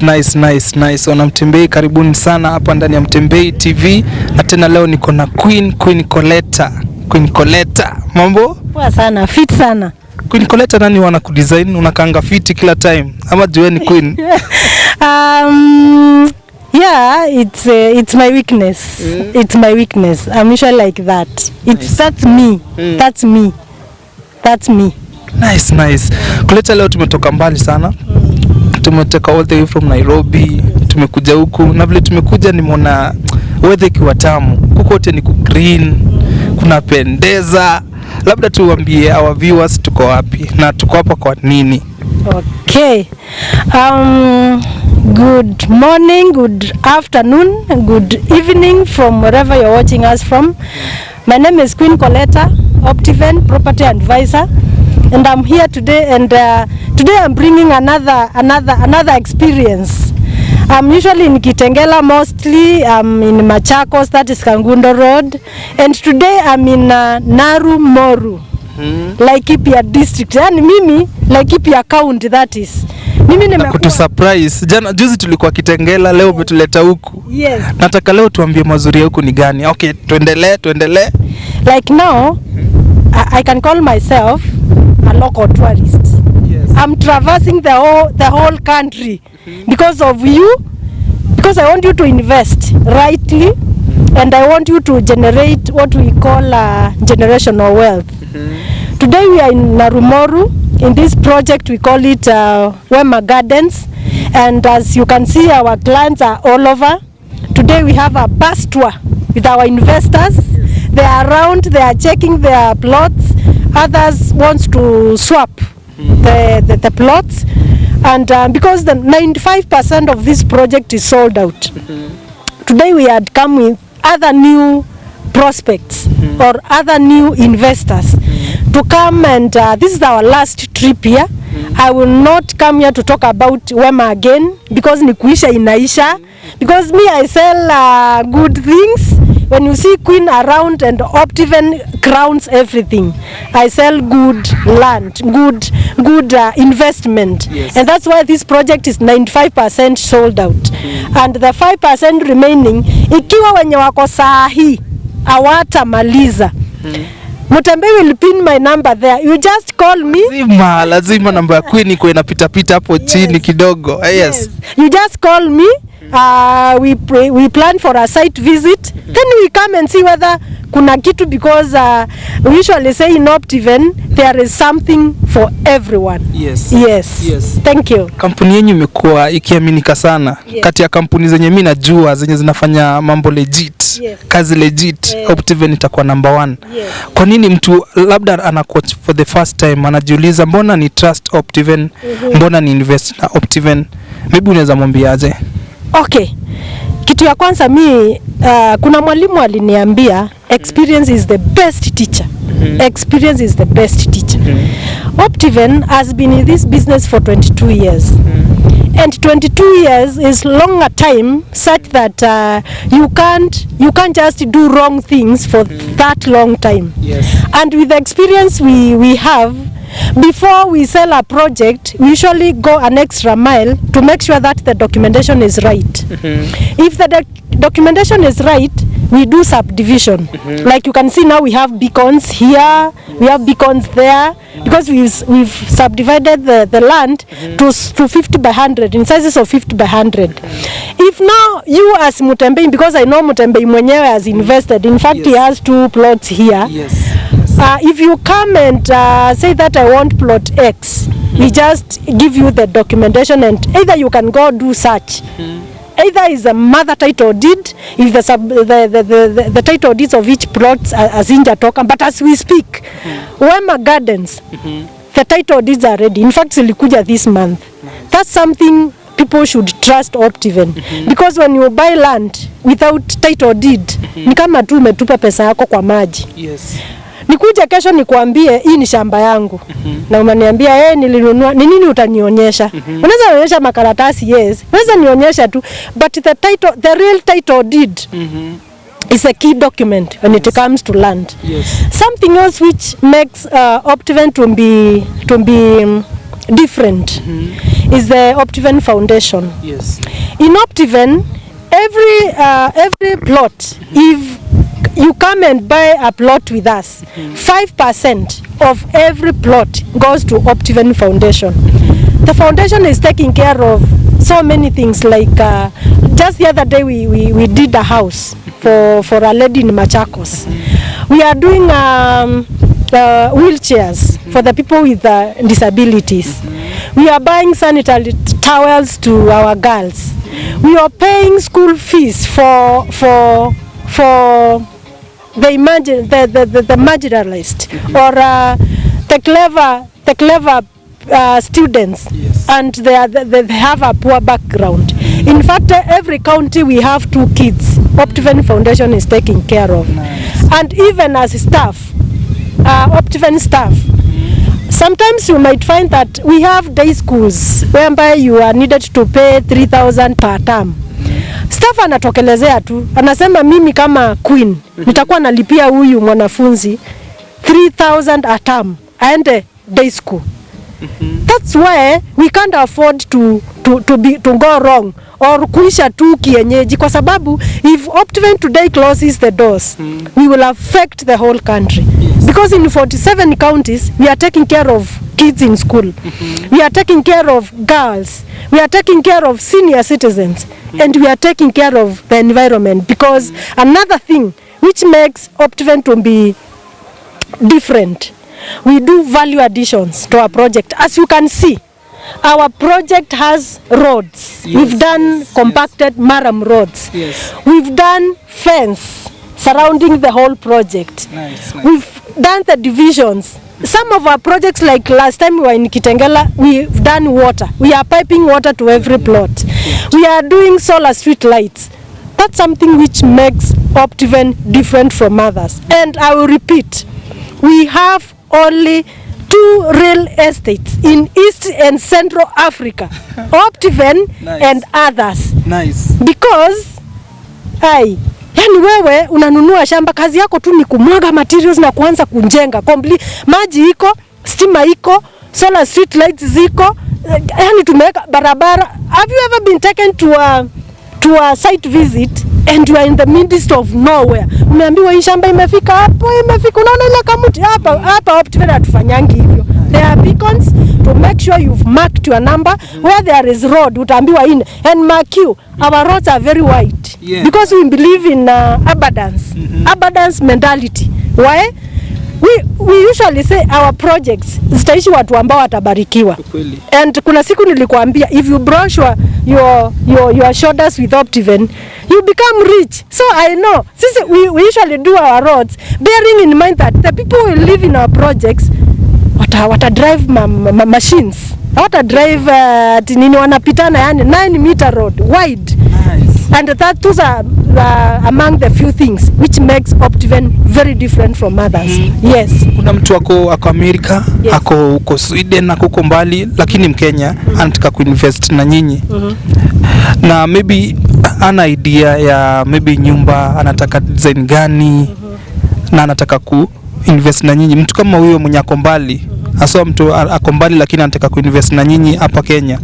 Nice. Wana Mutembei, karibuni sana hapa ndani ya Mutembei TV. Na tena leo niko na Queen Coletta. Mambo? Poa sana, fit sana. Queen Coletta, nani wana kudesign unakaanga fit kila time? Ama jueni Queen? Yeah, it's my weakness. It's my weakness. I'm usually like that. That's me. That's me. Nice. Coletta, leo tumetoka mbali sana. Tumetoka all the way from Nairobi. Tumekuja huku. Na vile tumekuja nimeona weather ikiwa tamu. Huko wote ni green. Kuna pendeza. Labda tuambie our viewers tuko wapi na tuko hapa kwa nini? Okay. Good morning, good afternoon, good evening from wherever you're watching us from. My name is Queen Coletta, Optiven Property Advisor, and I'm here today. And today I'm bringing another experience. I'm usually in Kitengela, mostly I'm in Machakos, that is Kangundo Road, and today I'm in Narumoru, Laikipia district. Yani mimi Laikipia county, that is. Mimi kutu surprise. Juzi tulikuwa Kitengela, leo umetuleta huku. Yes. Nataka leo tuambie mazuri huku ni gani. Okay, tuendelee. Like now, I can call myself a local tourist. Yes. I'm traversing the whole country because of you, because I want you to invest rightly, and I want you to generate what we call generational wealth. Today we are in Narumoru. In this project we call it Wema Gardens, and as you can see our clients are all over. Today we have a bus tour with our investors. They are around, they are checking their plots. Others wants to swap the plots, and because the 95% of this project is sold out. Today we had come with other new prospects or other new investors to come, and this is our last trip here. I will not come here to talk about Wema again because ni kuisha inaisha, because me I sell good things. When you see Queen around and Optiven crowns everything, I sell good land, good investment. Yes. And that's why this project is 95% sold out. And the 5% remaining, ikiwa wenye wako sahi hawatamaliza, Mutembei will pin my number there. You just call me. Lazima namba ya Queen iko inapita hapo chini kidogo. Yes. You just call me. We plan for a site visit. Then we come and see whether kuna kitu, because we usually say in Optiven there is something for everyone. Yes. Thank you. Kampuni yenu imekuwa ikiaminika sana. Kati ya kampuni zenye mimi najua zenye zinafanya mambo legit. Kazi legit. Optiven itakuwa number 1. Kwa nini mtu labda anacoach for the first time anajiuliza mbona ni trust Optiven? Mbona ni invest na Optiven? Maybe unaweza mwambiaje? Okay. Kitu ya kwanza kuna mwalimu aliniambia experience is the best teacher. Experience is the best teacher. Optiven has been in this business for 22 years. And 22 years is long a time such that you can't just do wrong things for that long time. Yes. And with the experience we have, before we sell a project, we usually go an extra mile to make sure that the documentation is right. If the documentation is right, we do subdivision. Like you can see now, we have beacons here, we have beacons there, because we've subdivided the land to 50 by 100, in sizes of 50 by 100. If now you as Mutembei, because I know Mutembei mwenyewe has invested, in fact he has 2 plots here. If you come and say that I want plot X, we just give you the documentation, and either you can go do search. Either is a mother title deed, if the title deeds of each plot are zinjatoka, but as we speak, Wema Gardens, the title deeds are ready. In fact, zilikuja this month. That's something people should trust Optiven, because when you buy land without title deed, ni kama tu umetupa pesa yako kwa maji. Nikuja kesho nikuambie hii ni shamba yangu. Na unaniambia nilinunua, ni nini utanionyesha? Unaweza nionyesha makaratasi, yes. Unaweza nionyesha tu, but the real title deed is a key document when it comes to land. Something else which makes Optiven to be different is the Optiven Foundation. Yes. In Optiven, every plot, if you come and buy a plot with us, 5% of every plot goes to Optiven Foundation. The foundation is taking care of so many things, like just the other day we did a house for a lady in Machakos. We are doing wheelchairs for the people with disabilities. We are buying sanitary towels to our girls. We are paying school fees for the marginalized, or the clever students, yes. And they have a poor background. In fact, every county we have 2 kids Optiven Foundation is taking care of. Nice. And even as staff, Optiven staff, sometimes you might find that we have day schools whereby you are needed to pay 3,000 per term. Staff anatokelezea tu, anasema mimi kama queen nitakuwa nalipia huyu mwanafunzi 3,000 a term aende day school. That's why we can't afford to go wrong or kuisha tu kienyeji, kwa sababu if Optiven today closes the doors, we will affect the whole country. Yes. Because in 47 counties we are taking care of kids in school. We are taking care of girls. We are taking care of senior citizens. And we are taking care of the environment, because another thing which makes Optiven to be different, we do value additions to our project. As you can see, our project has roads. Yes, we've done compacted maram roads. Yes. We've done fence surrounding the whole project. Nice. We've done the divisions. Some of our projects, like last time we were in Kitengela, we've done water. We are piping water to every plot. We are doing solar street lights. That's something which makes Optiven different from others. And I will repeat, we have only 2 real estates in East and Central Africa, Optiven nice. And others. Nice. Because yani wewe unanunua shamba, kazi yako tu ni kumwaga materials na kuanza kujenga. Maji iko, stima iko, solar street lights ziko, yani tumeweka barabara. Have you ever been taken to a site visit and you are in the midst of nowhere? Umeambiwa hii shamba imefika hapo, unaona ile kamuti hapa Optiven hatufanyangi hivyo. There are beacons to make sure you've marked your number. Where there is road, utaambiwa in and mark you. Our roads are very wide. Yeah. Because we believe in abundance mentality. Why? We usually say our projects zitaishi watu ambao watabarikiwa. And kuna siku nilikuambia, if you brush your shoulders with Optiven, you become rich. So I know, since we usually do our roads bearing in mind that the people who live in our projects wata drive machines, wata drive nini, wanapitana yani 9 meter road wide. Nice. And those are among the few things which makes Optiven very different from others. Yes. Kuna mtu ako Amerika, yes. Ako uko Sweden, ako uko mbali, lakini Mkenya anataka kuinvest na nyinyi. Na maybe ana idea ya maybe nyumba, anataka design gani, na anataka kuinvest na nyinyi. Mtu kama huyo mwenye ako mbali, hasa mtu ako mbali lakini anataka kuinvest na nyinyi hapa Kenya,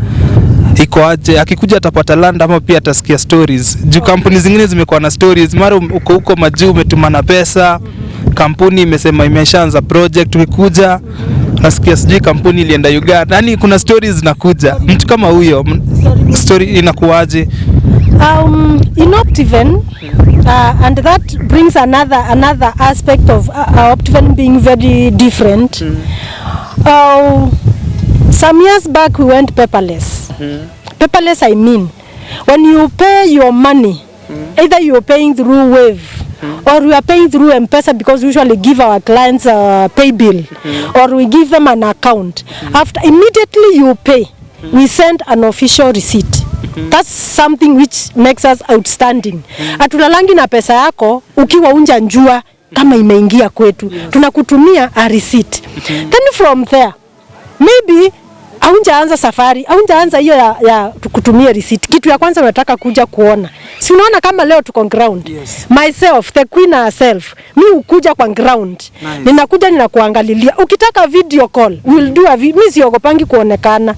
iko aje? Akikuja atapata land ama pia atasikia stories? Juu kampuni zingine zimekuwa na stories, mara uko majuu umetumana pesa, kampuni imesema imeshaanza project, ukikuja nasikia sijui kampuni ilienda Uganda. Yaani kuna stories zinakuja. Mtu kama huyo story inakuaje? In Optiven, and that brings another aspect of Optiven being very different. Some years back we went paperless. Paperless, I mean, when you pay your money, either you are paying through Wave or we are paying through M-Pesa, because we usually give our clients a pay bill, or we give them an account. After immediately you pay, we send an official receipt. That's something which makes us outstanding. Atulalangi na pesa yako ukiwa unja njua kama imeingia kwetu. Tunakutumia a receipt. Then from there, maybe Haunjaanza safari, haunjaanza hiyo ya kutumia receipt. Kitu ya kwanza unataka kuja kuona. Si unaona kama leo tuko ground. Yes. Myself, the queen herself, mimi ukuja kwa ground. Nice. Ninakuja ninakuangalilia. Ukitaka video call, we'll do mimi siogopangi kuonekana.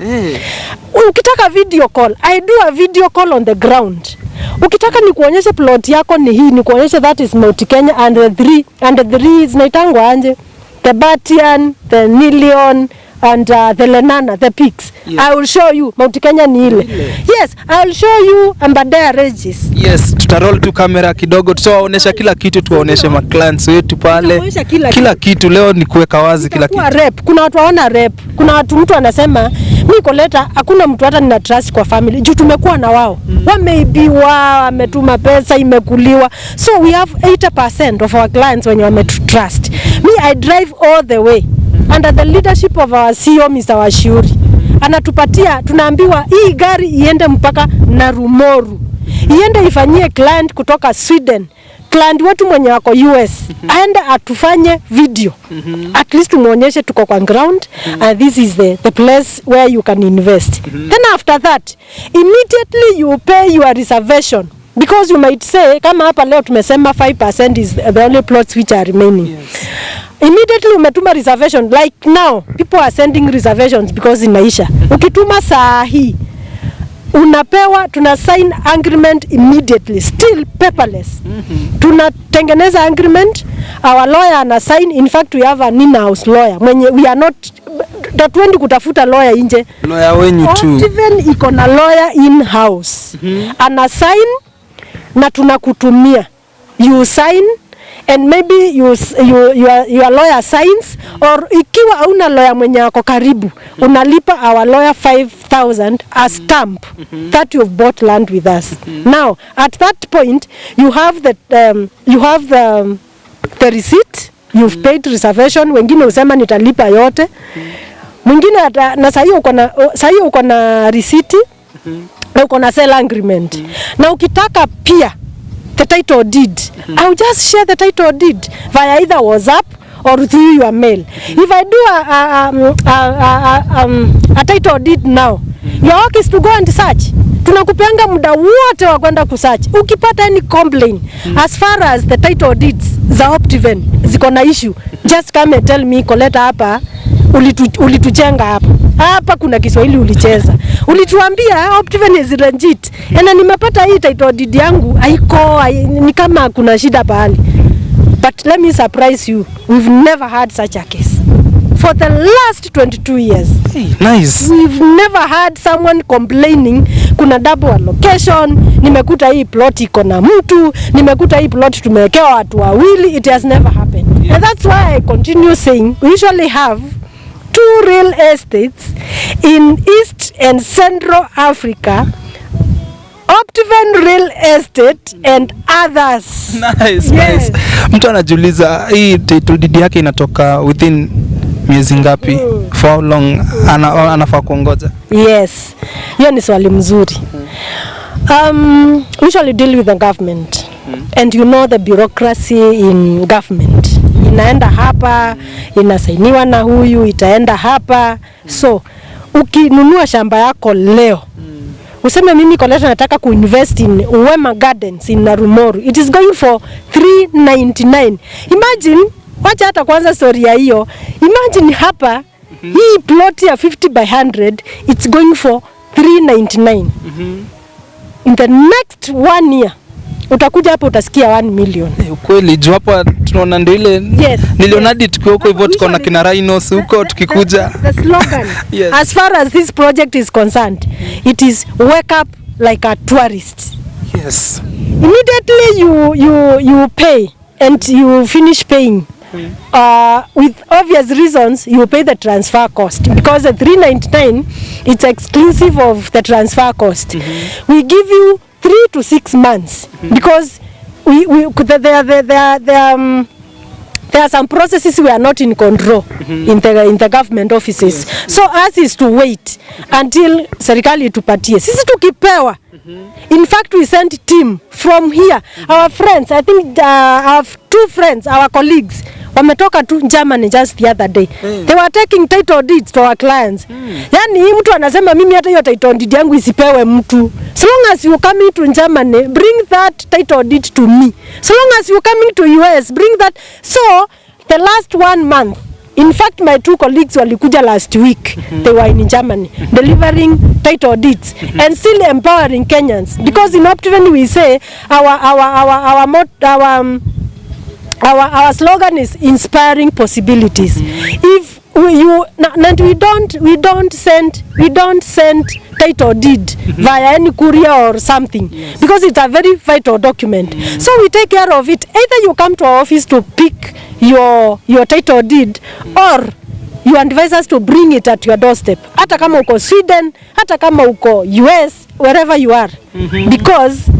Ukitaka video call, I do a video call on the ground. Ukitaka nikuonyeshe plot yako ni hii, nikuonyeshe that is Mount Kenya and the three zinaitangwa anje. The Batian, the Nilion and the Lenana, the peaks. Yes. I will show you Mount Kenya ni ile. Yes, I will show you Ambadea Regis. Yes, tutaroll tu kamera kidogo, tutawaonesha kila kitu, tuwaoneshe ma clients wetu pale. Kila kitu leo ni kuweka wazi kila kitu. Rep. Kuna watu waona rep. Kuna watu mtu anasema mimi koleta hakuna mtu hata nina trust kwa family. Juu tumekuwa na wao. Wameibiwa, wametuma pesa imekuliwa. So we have 80% of our clients when you are trust. Me I drive all the way under the leadership of our CEO Mr. Washuri. Anatupatia, tunaambiwa hii gari iende mpaka Narumoru. Iende ifanyie client kutoka Sweden. Client wetu mwenye wako US. Aende atufanye video. At least tumuonyeshe tuko kwa ground and this is the place where you can invest. Then after that, immediately you pay your reservation. Because you might say, kama hapa leo tumesema 5% is the only plots which are remaining. Yes. Immediately umetuma reservation. Like now, people are sending reservations because inaisha. Ukituma saa hii, unapewa, tuna sign agreement immediately. Still paperless. Tunatengeneza agreement. Our lawyer ana sign. In fact, we have an in-house lawyer. We are not, tatuendi kutafuta lawyer inje. Lawyer wenyu tu. Optiven iko na lawyer in-house. Ana sign na tunakutumia. You sign and maybe your lawyer signs, or ikiwa hauna lawyer mwenye ako karibu, unalipa our lawyer 5,000 as stamp that you've bought land with us. Now at that point you have the receipt, you've paid reservation. Wengine usema nitalipa yote. Mwingine na sasa uko na receipt na uko na sale agreement. Na ukitaka pia the title deed, I'll just share the title deed via either WhatsApp or through your mail. If I do a title deed now, your work is to go and search. Tunakupeanga muda wote wa kwenda kusearch. Ukipata any complaint as far as the title deeds za Optiven ziko na issue, just come and tell me, Koleta, hapa ulitujenga hapa kuna Kiswahili ulicheza, ulituambia Optiven is legit, na nimepata hii title deed yangu haiko, ni kama kuna shida pale. But let me surprise you, we've never had such a case for the last 22 years. Hey, nice. We've never had someone complaining kuna double allocation, nimekuta hii plot iko na mtu, nimekuta hii plot tumewekewa watu wawili. It has never happened. Yeah. And that's why I continue saying we usually have 2 real estates in East and Central Africa, Optiven Real Estate and others. Nice, yes. Nice. Mtu anajiuliza hii title deed yake inatoka within miezi ngapi? For how long anafaa kuongoza? Yes. Hiyo ni swali mzuri. We usually deal with the government. And you know the bureaucracy in government. Inaenda hapa, inasainiwa na huyu, itaenda hapa. So, ukinunua shamba yako leo, useme mimi Koleta nataka kuinvest in Wema Gardens in Narumoru, it is going for 399. Imagine, wacha hata kwanza story ya hiyo. Imagine hapa, hii plot ya 50 by 100, it's going for 399. In the next 1 year, utakuja hapa utasikia 1 million. Ukweli, juu hapa tunaona ndio ile. Yes. Niliona hadi tukiwa huko hivyo tukaona kina rhinos huko tukikuja. The slogan. Yes. As far as this project is concerned, it is wake up like a tourist. Yes. Immediately you pay and you finish paying. With obvious reasons, you pay the transfer cost because the 399 it's exclusive of the transfer cost. We give you 3 to 6 months because there are some processes we are not in control in the government offices. Yes. So us is to wait until serikali tupatie. Sisi tukipewa. In fact, we sent team from here. Our friends, I think I have 2 friends, our colleagues, wametoka tu Germany just the other day. They were taking title deeds to our clients. Yani hii mtu anasema mimi hata hiyo title deed yangu isipewe mtu. So long as you coming to Germany, bring that title deed to me. So long as you coming to US, bring that. So the last 1 month, in fact, my 2 colleagues walikuja last week. They were in Germany delivering title deeds and still empowering Kenyans, because in Optiven we say our slogan is inspiring possibilities. If we don't send title deed via any courier or something, because it's a very vital document. So we take care of it. Either you come to our office to pick your title deed, or you advise us to bring it at your doorstep. Hata kama uko Sweden, hata kama uko US, wherever you are. Because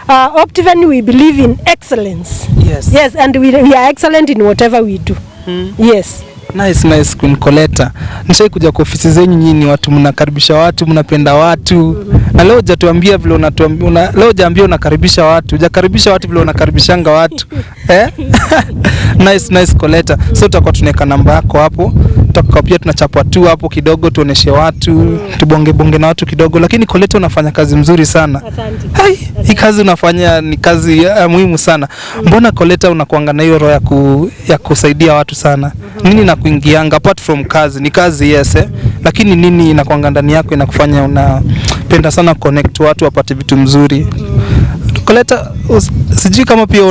Optiven, we believe in excellence. Yes, and we are excellent in whatever we do. Yes. Nice kunikoleta. Nishai kuja kwa ofisi zenyu nyinyi, watu mnakaribisha watu, mnapenda watu. Na leo hujatuambia vile leo hujaambia unakaribisha watu, hujakaribisha watu vile unakaribishanga watu. Nice koleta. So tutakuwa tunaweka namba yako hapo. Tutakuwa pia tunachapwa tu hapo kidogo, tuoneshe watu, tubonge na watu kidogo, lakini Koleta unafanya kazi mzuri sana. Asante. Hii kazi unafanya ni kazi muhimu sana. Mbona Koleta unakuanga na hiyo roho ya kusaidia watu sana? Nini inakuingianga apart from kazi? Ni kazi yes, lakini nini inakuanga ndani yako inakufanya unapenda sana connect watu wapate vitu mzuri? Koleta, sijui kama pia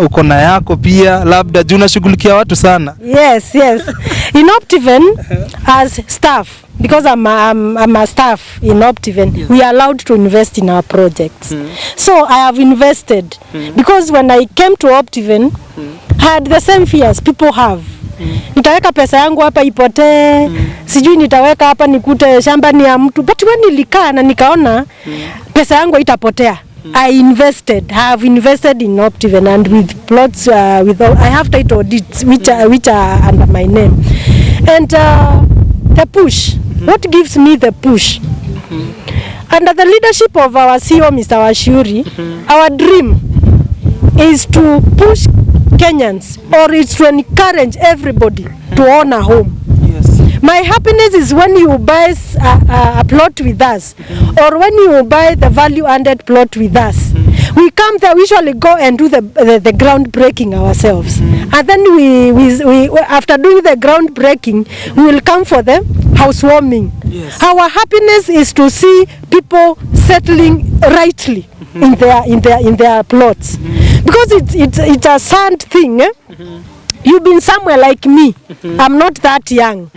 uko na yako pia, labda juu unashughulikia watu sana. Yes. In Optiven, as staff, because I'm a staff in Optiven, we are allowed to invest in our projects. So I have invested, because when I came to Optiven, I had the same fears people have. Nitaweka pesa yangu hapa ipotee, sijui nitaweka hapa nikute shamba ni ya mtu. But when nilikaa na nikaona pesa yangu itapotea, I have invested in Optiven, and with plots, I have title deeds which are under my name. And the push, what gives me the push? Under the leadership of our CEO, Mr. Washuri, our dream is to push Kenyans, or it's to encourage everybody to own a home. My happiness is when you buy a plot with us, or when you buy the value-added plot with us. We come there, we usually go and do the groundbreaking ourselves. And then we after doing the groundbreaking, we will come for the housewarming. Our happiness is to see people settling rightly in their plots. Because it's a sad thing, You've been somewhere like me. I'm not that young.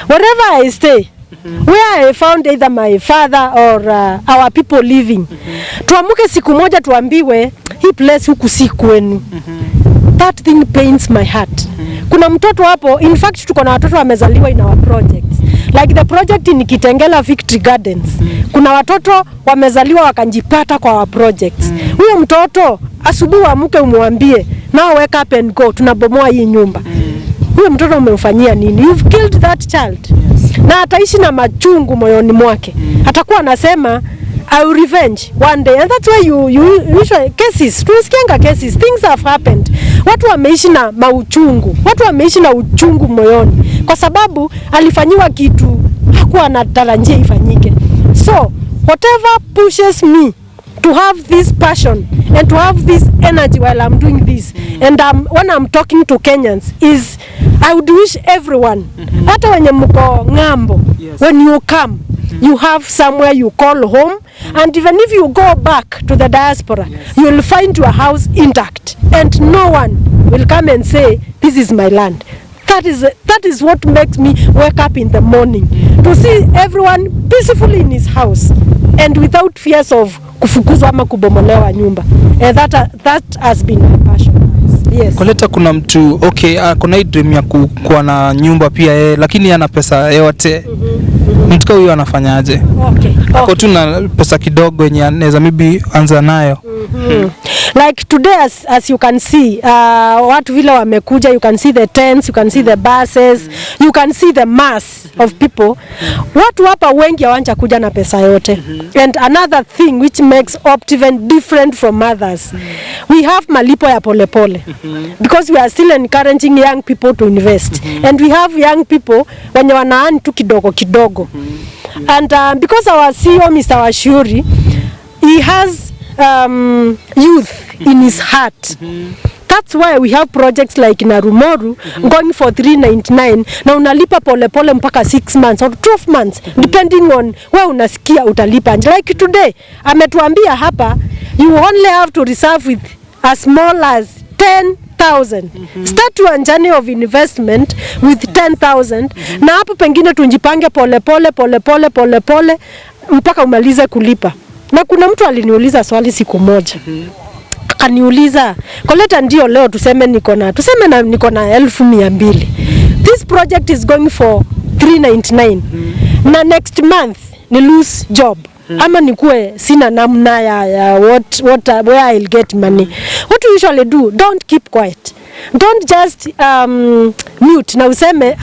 Wherever I stay, where I found either my father or our people living, tuamuke siku moja tuambiwe hii place huku si kwenu. That thing pains my heart. Kuna mtoto hapo, in fact tuko na watoto wamezaliwa in our projects. Like the project in Kitengela Victory Gardens. Kuna watoto wamezaliwa wakanjipata kwa our projects. Huyo mtoto asubuhi amuke umwambie, now wake up and go, tunabomoa hii nyumba. Huyo mtoto umemfanyia nini? You've killed that child. Na ataishi na machungu moyoni mwake. Atakuwa anasema I will revenge one day. And that's why you usually cases, tunasikianga cases, things have happened. Watu wameishi na mauchungu. Watu wameishi na uchungu moyoni kwa sababu alifanyiwa kitu hakuwa anatarajia ifanyike. So whatever pushes me to have this passion and to have this energy while I'm doing this, and when I'm talking to Kenyans, is I would wish everyone, hata wenye mko ngambo, when you come, you have somewhere you call home, and even if you go back to the diaspora, you will find your house intact, and no one will come and say, this is my land. That is what makes me wake up in the morning, to see everyone peacefully in his house and without fears of kufukuzwa ama kubomolewa nyumba. That has been my passion. Yes. Koleta, kuna mtu kuna hii dream ya kuwa na nyumba pia lakini ana pesa yote. Mtu huyo anafanyaje? Ako tu na pesa kidogo yenye anaweza maybe anza nayo. Like today as you can see, watu vile wamekuja, you can see the tents, you can see the buses, you can see the mass of people. Watu hapa wengi hawanja kuja na pesa yote. And another thing which makes Optiven different from others, we have malipo ya polepole because we are still encouraging young people to invest. And we have young people wenye wanaani tu kidogo kidogo. And because our CEO Mr. Washuri, he has youth in his heart. That's why we have projects like Narumoru going for 399 na unalipa pole pole mpaka 6 months or 12 months depending on where unasikia utalipa. Like today ametuambia hapa, you only have to reserve with as small as 10,000. Start your journey of investment with 10,000 na hapo pengine tunjipange pole pole mpaka umalize kulipa. Na kuna mtu aliniuliza swali siku moja. Akaniuliza, Koleta ndio leo tuseme niko na 1,200. This project is going for 399. Na next month ni lose job. Ama nikue sina namna ya where I'll get money. What you usually do, don't keep quiet. Don't just mute na useme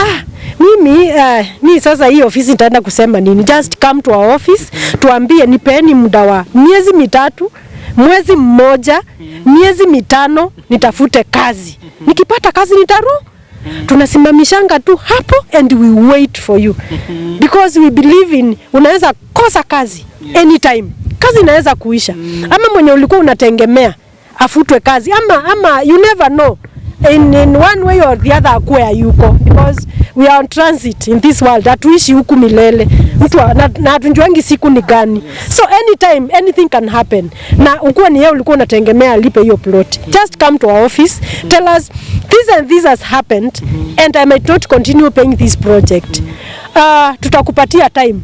mimi sasa hii ofisi nitaenda kusema nini. Just come to our office, tuambie nipeeni muda wa miezi 3, mwezi mmoja, miezi 5 nitafute kazi. Nikipata kazi tunasimamishanga tu hapo and we wait for you. Because we believe in unaweza kosa kazi anytime. Kazi inaweza kuisha. Ama mwenye ulikuwa unategemea afutwe kazi ama you never know. In one way or the other akue yuko, because we are on transit in this world. Hatuishi huku milele. Mtu na hatunjuangi siku ni gani. So anytime anything can happen. Na ukuwa ni yeye ulikuwa unategemea alipe hiyo plot. Just come to our office, tell us this and this has happened and I might not continue paying this project. Tutakupatia time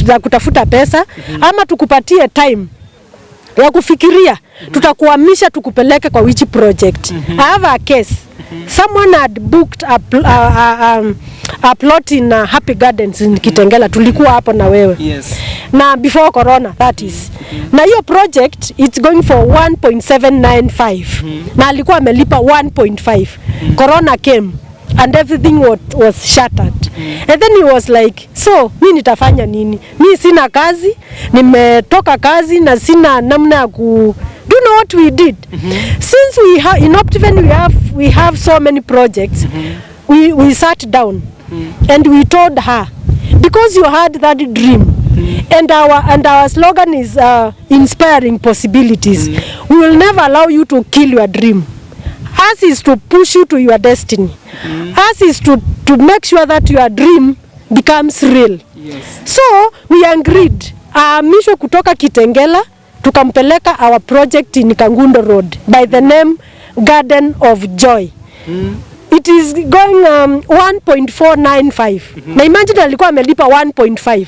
ya kutafuta pesa ama tukupatie time ya kufikiria, tutakuhamisha tukupeleke kwa which project. I have a case. Someone had booked a plot in Happy Gardens in Kitengela. Tulikuwa hapo na wewe. Yes. Na before corona, that is. Na hiyo project it's going for 1.795. Na alikuwa amelipa 1.5. Corona came and everything was shattered. And then he was like, so mimi nitafanya nini? Mimi sina kazi, nimetoka kazi na sina namna ya ku. Do you know what we did? Since we have in Optiven we have so many projects. We sat down and we told her, because you had that dream and our slogan is inspiring possibilities. We will never allow you to kill your dream. Us is to push you to your destiny. Us is to make sure that your dream becomes real. Yes. So we agreed. Misho kutoka Kitengela tukampeleka our project in Kangundo Road by the name Garden of Joy. It is going 1.495. Na imagine alikuwa amelipa 1.5.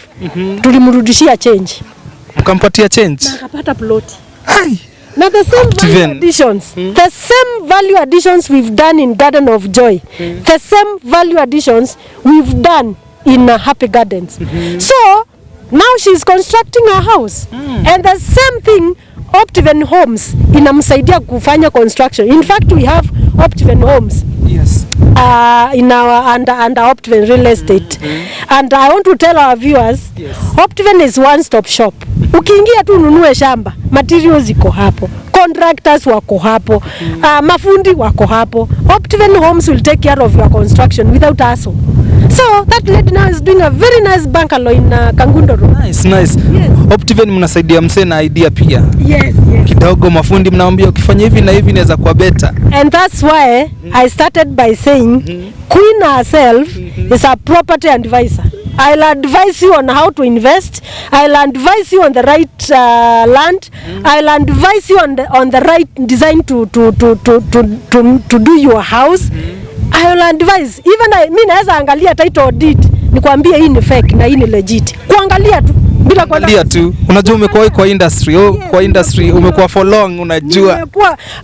Tulimrudishia change. Mkampatia change. Na akapata plot. Hai. Now the same value additions, the same value additions we've done in Garden of Joy, the same value additions we've done in Happy Gardens. So now she's constructing a house, and the same thing Optiven Homes inamsaidia kufanya construction. In fact, we have Optiven Homes. Yes. In our under Optiven Real Estate. And I want to tell our viewers, yes, Optiven is one-stop shop. Ukiingia tu ununue shamba, materials ziko hapo, contractors wako hapo, mafundi wako hapo. Optiven Homes will take care of your construction without hassle. So that lady now is doing a very nice bungalow in Kangundo Road. Nice. Yes. Optiven mnasaidia msee na idea pia. Yes. Kidogo mafundi mnaambia ukifanya hivi na hivi inaweza kuwa better. And that's why I started by saying Queen herself is a property advisor. I'll advise you on how to invest. I'll advise you on the right land. I'll advise you on the right design to do your house. I will advise. Even mimi naweza angalia title deed nikwambie hii ni fake na hii ni legit. Kuangalia tu. bila kuangalia tu. Unajua umekuwa kwa industry, kwa industry umekuwa for long, unajua.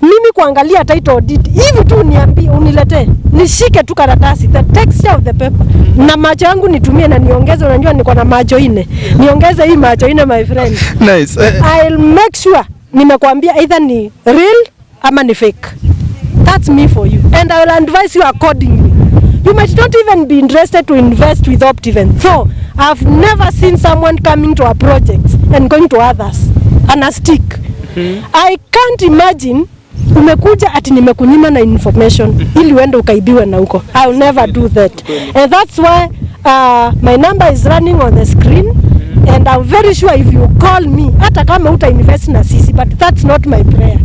Mimi kuangalia title deed hivi tu, niambie uniletee, nishike tu karatasi, the texture of the paper, na macho yangu nitumie na niongeze. Unajua niko na macho 4, niongeze hii macho 4 my friend. Nice. I'll make sure nimekwambia either ni real ama ni fake. That's me for you, and I will advise you accordingly. You might not even be interested to invest with Optiven. So I've never seen someone coming to a project and going to others on a stick. I can't imagine umekuja ati nimekunyima na information ili uende ukaibiwe na huko. I'll never do that. And that's why my number is running on the screen, and I'm very sure if you call me, hata kama uta invest na sisi, but that's not my prayer.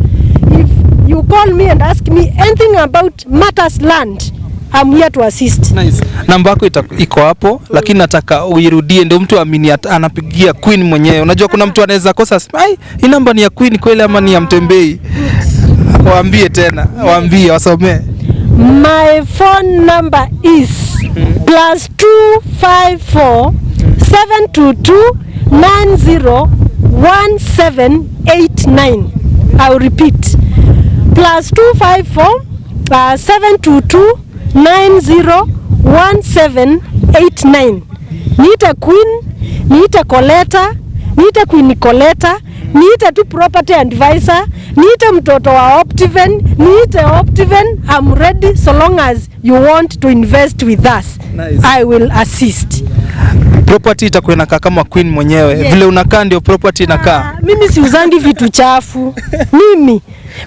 If you call me and ask me anything about matters land, I'm here to assist. Nice. Namba yako iko hapo, lakini nataka uirudie ndio mtu amini anapigia Queen mwenyewe. Unajua kuna mtu anaweza kosa, ai hii namba ni ya Queen kweli ama ni ya Mutembei? Waambie tena, waambie wasomee. My phone number is +254 722 901789. I'll repeat. +254 722 901789. Niite Queen, niite Coletta, niite Queen Coletta, niite tu property advisor, niite mtoto wa Optiven, niite Optiven. I'm ready so long as you want to invest with us. Nice. I will assist. Property itakuwa inakaa kama Queen mwenyewe. Yes. Vile unakaa ndio property inakaa. Mimi siuzangi vitu chafu.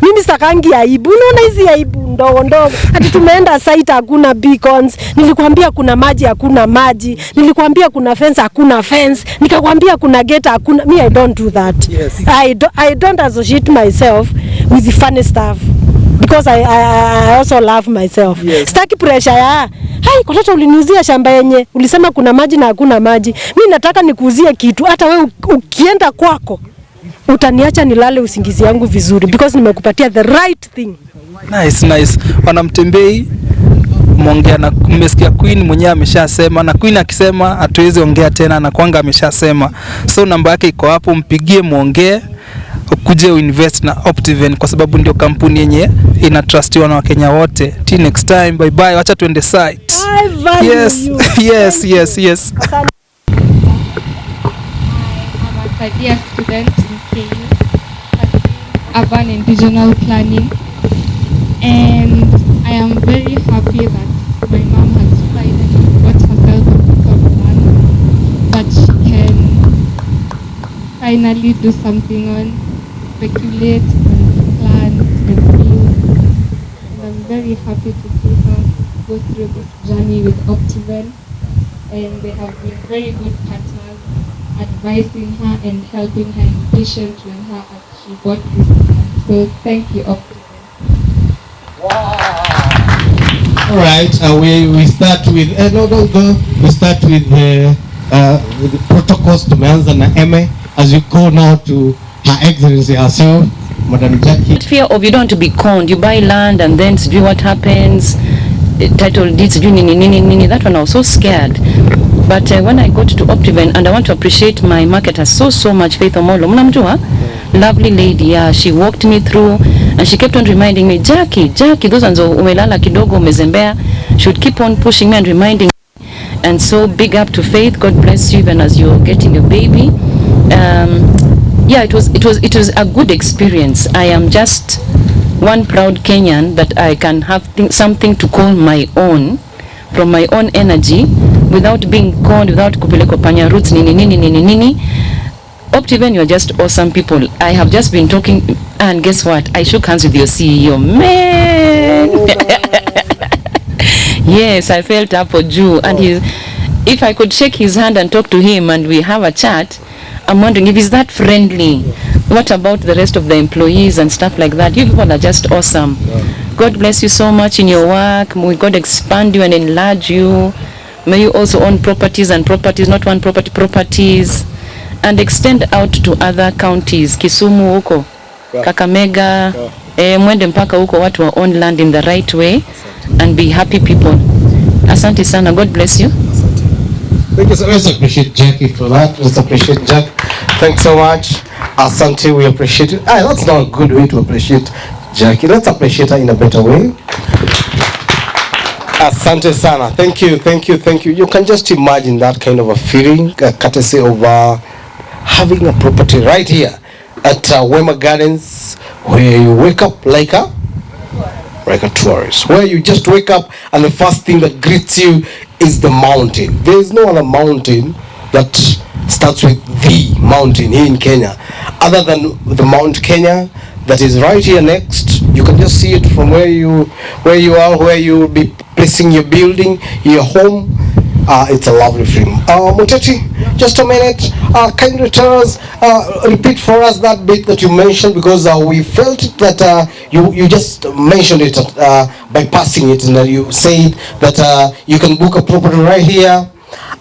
Mimi sitakangi aibu. Unaona hizi aibu ndogo ndogo. Hadi tumeenda site hakuna beacons. Nilikwambia kuna maji hakuna maji. Nilikwambia kuna fence hakuna fence. Nikakwambia kuna gate hakuna. Me, I don't do that. Yes. I don't associate myself with the funny stuff because I also love myself. Yes. Sitaki pressure ya hai Coletta uliniuzia shamba yenye ulisema kuna maji na hakuna maji. Mimi nataka nikuuzie kitu hata wewe ukienda kwako utaniacha nilale usingizi yangu vizuri because nimekupatia the right thing. Nice. Wana Mutembei muongea na mmesikia Queen mwenyewe ameshasema, na Queen akisema hatuwezi ongea tena na kwanga ameshasema. So namba yake iko hapo, mpigie muongee ukuje uinvest na Optiven kwa sababu ndio kampuni yenye inatrustiwa na Wakenya wote. Till next time, bye bye. Acha tuende site. Yes. Yes. A dear student in KU, urban and regional planning, and I am very happy that my mom has finally got herself a piece of land that she can finally do something on, speculate and plan and build. And I'm very happy to see her go through this journey with Optiven, and they have been very good partners, advising her and helping her and patient with her as she bought this land. So thank you, Optiven. Wow. All right, we start with we start with the protocols. Tumeanza na Eme as we go now to Her Excellency herself, Madam Jackie. Fear of you don't want to be conned. You buy land and then see what happens. Title deeds, nini. That one I was so scared. But when I got to Optiven, and I want to appreciate my marketer so much, Faith Omolo, mnamjua? Lovely lady, yeah, she walked me through and she kept on reminding me, Jackie, those ones umelala kidogo, umezembea. She would keep on pushing me and reminding me. And so big up to Faith, God bless you even as you're getting your baby. Yeah, it was a good experience. I am just one proud Kenyan that I can have something to call my own from my own energy without being conned, without kupelekwa panya roots nini. Optiven, you're just awesome people. I have just been talking, and guess what? I shook hands with your CEO, man. Yes, I felt up for Jew, and if I could shake his hand and talk to him and we have a chat, I'm wondering if he's that friendly. What about the rest of the employees and stuff like that? You people are just awesome. God bless you so much in your work. May God expand you and enlarge you. May you also own properties and properties, not one property, properties, and extend out to other counties. Kisumu huko, Kakamega, mwende mpaka huko watu wa own land in the right way and be happy people. Asante sana. God bless you. Thank you so much. Let's appreciate Jackie for that. Let's appreciate Jack. Thanks so much. Asante, we appreciate it. That's not a good way to appreciate Jackie. Let's appreciate her in a better way. Asante sana. Thank you, thank you, thank you. You can just imagine that kind of a feeling, courtesy of having a property right here at Wema Gardens, where you wake up like a tourist, where you just wake up and the first thing that greets you is the mountain. There is no other mountain that starts with the mountain here in Kenya, other than the Mount Kenya that is right here next. You can just see it from where you are, where you will be placing your building, your home. It's a lovely film. Muteti, just a minute. Kindly tell us, repeat for us that bit that you mentioned, because we felt that you just mentioned it by passing it, and you said that you can book a property right here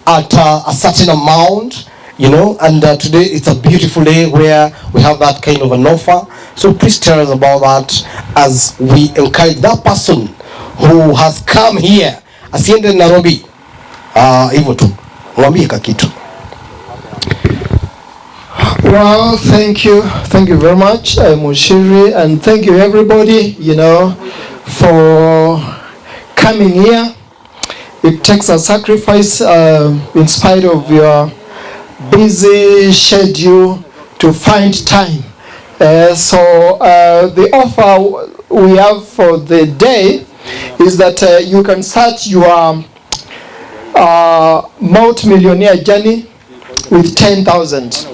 at a certain amount, you know, and today it's a beautiful day where we have that kind of an offer. So please tell us about that as we encourage that person who has come here, asiende Nairobi. Hivyo tu, mwambie kakitu. Well, thank you very much, Mushiri, and thank you everybody, you know, for coming here. It takes a sacrifice in spite of your busy schedule to find time. So the offer we have for the day is that you can start your multi-millionaire journey with 10,000.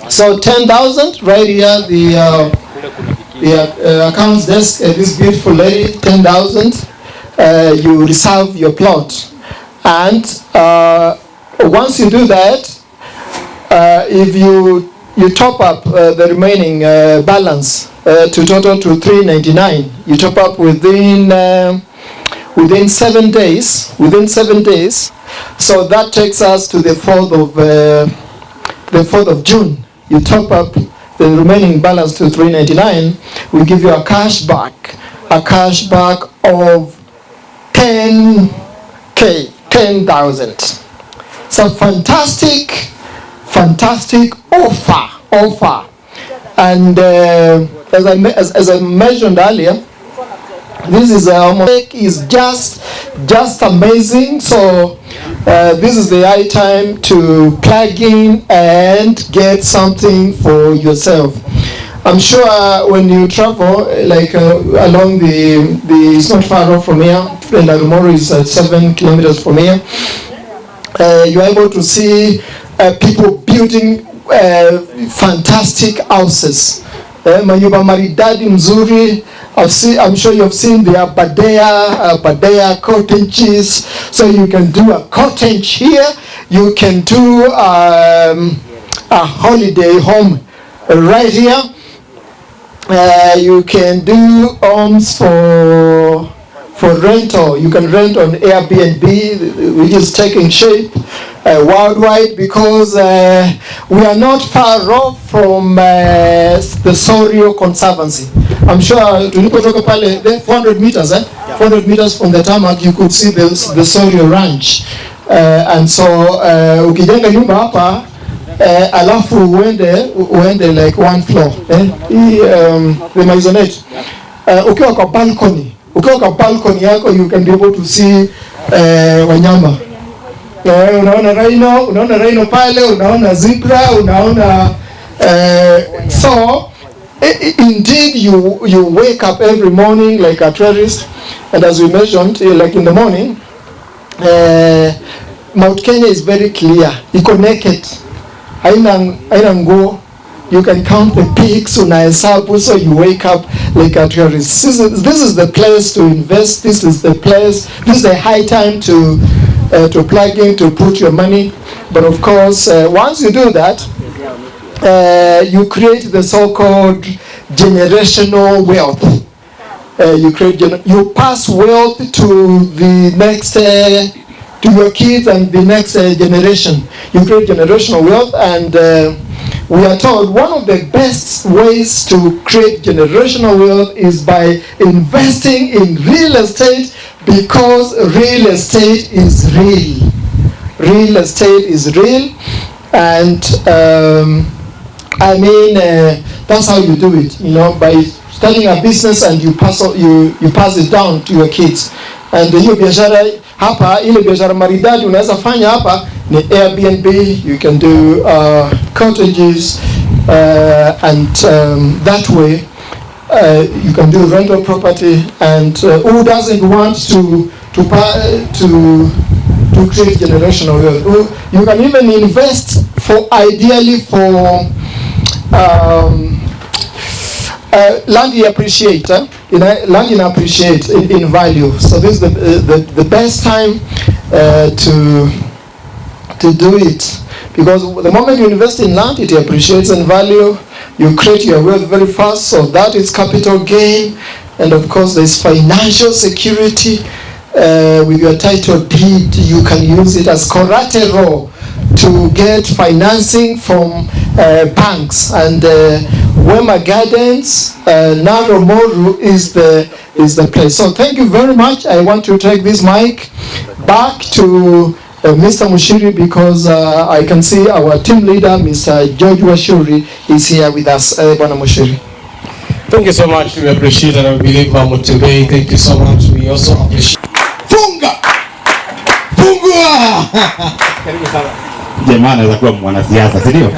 So 10,000 right here, the accounts desk, this beautiful lady, 10,000. You reserve your plot, and once you do that, if you top up the remaining balance to total to 399, you top up within 7 days. So that takes us to the 4th of June. You top up the remaining balance to 399. We give you a cash back of 10K, 10,000. It's a fantastic offer. And as I mentioned earlier, this is just amazing. So this is the high time to plug in and get something for yourself. I'm sure when you travel, like along it's not far off from here, Narumoro is 7 kilometers from here, you're able to see people building fantastic houses. Manyumba maridadi mzuri. I'm sure you've seen the Badea cottages. So you can do a cottage here. You can do a holiday home right here. You can do homes for rental. You can rent on Airbnb, which is taking shape worldwide, because we are not far off from the Sorio Conservancy. I'm sure tulipotoka pale 400 meters, 400 meters from the tarmac, you could see the Sorio Ranch. And so ukijenga nyumba hapa, alafu uende like one floor, the maisonette. Ukiwa kwa balcony yako, you can be able to see wanyama. Unaona rhino pale, unaona zebra, unaona so indeed you wake up every morning like a tourist, and as we mentioned, like in the morning, Mount Kenya is very clear. Iko naked. Haina nguo. You can count the peaks, unahesabu, so you wake up like a tourist. This is the place to invest. This is the high time to plug in, to put your money. But of course, once you do that, you create the so-called generational wealth. You pass wealth to the next, to your kids and the next generation. You create generational wealth, and we are told one of the best ways to create generational wealth is by investing in real estate, because real estate is real. real estate is real, and I mean that's how you do it, by starting a business and you pass it down to your kids. And hiyo biashara hapa, ile biashara maridadi unaweza fanya hapa ni Airbnb. You can do cottages, and that way you can do rental property. And who doesn't want to create generational wealth? You can even invest ideally for land you appreciate, land you appreciate in value. So this is the best time to do it, because the moment you invest in land, it appreciates in value. You create your wealth very fast. So that is capital gain, and of course there's financial security. With your title deed, you can use it as collateral to get financing from banks. And Wema Gardens, Naromoru is the place. So thank you very much. I want to take this mic back to Mr. Mushiri, because I can see our team leader, Mr. George Washuri, is here with us. Bwana Mushiri. Thank you so much. We appreciate and I believe Mutembei. Thank you so much. We also appreciate. Fungua! Karibu sana. Jamaa anaweza kuwa mwanasiasa, si ndio?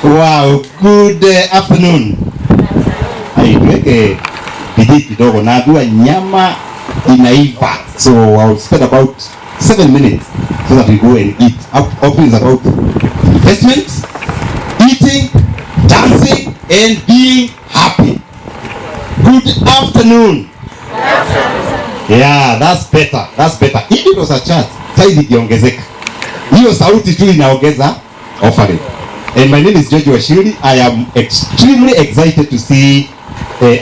Wow, good afternoon. Tuweke bidii kidogo, najua nyama inaiva. So I'll spend about 7 minutes so that we go and eat. Often is about investment, eating, dancing, and being happy. Good afternoon. Yeah, that's better. That's better. If it was a church, size ikiongezeka. Hiyo sauti tu inaongeza offering. And my name is George Washiri. I am extremely excited to see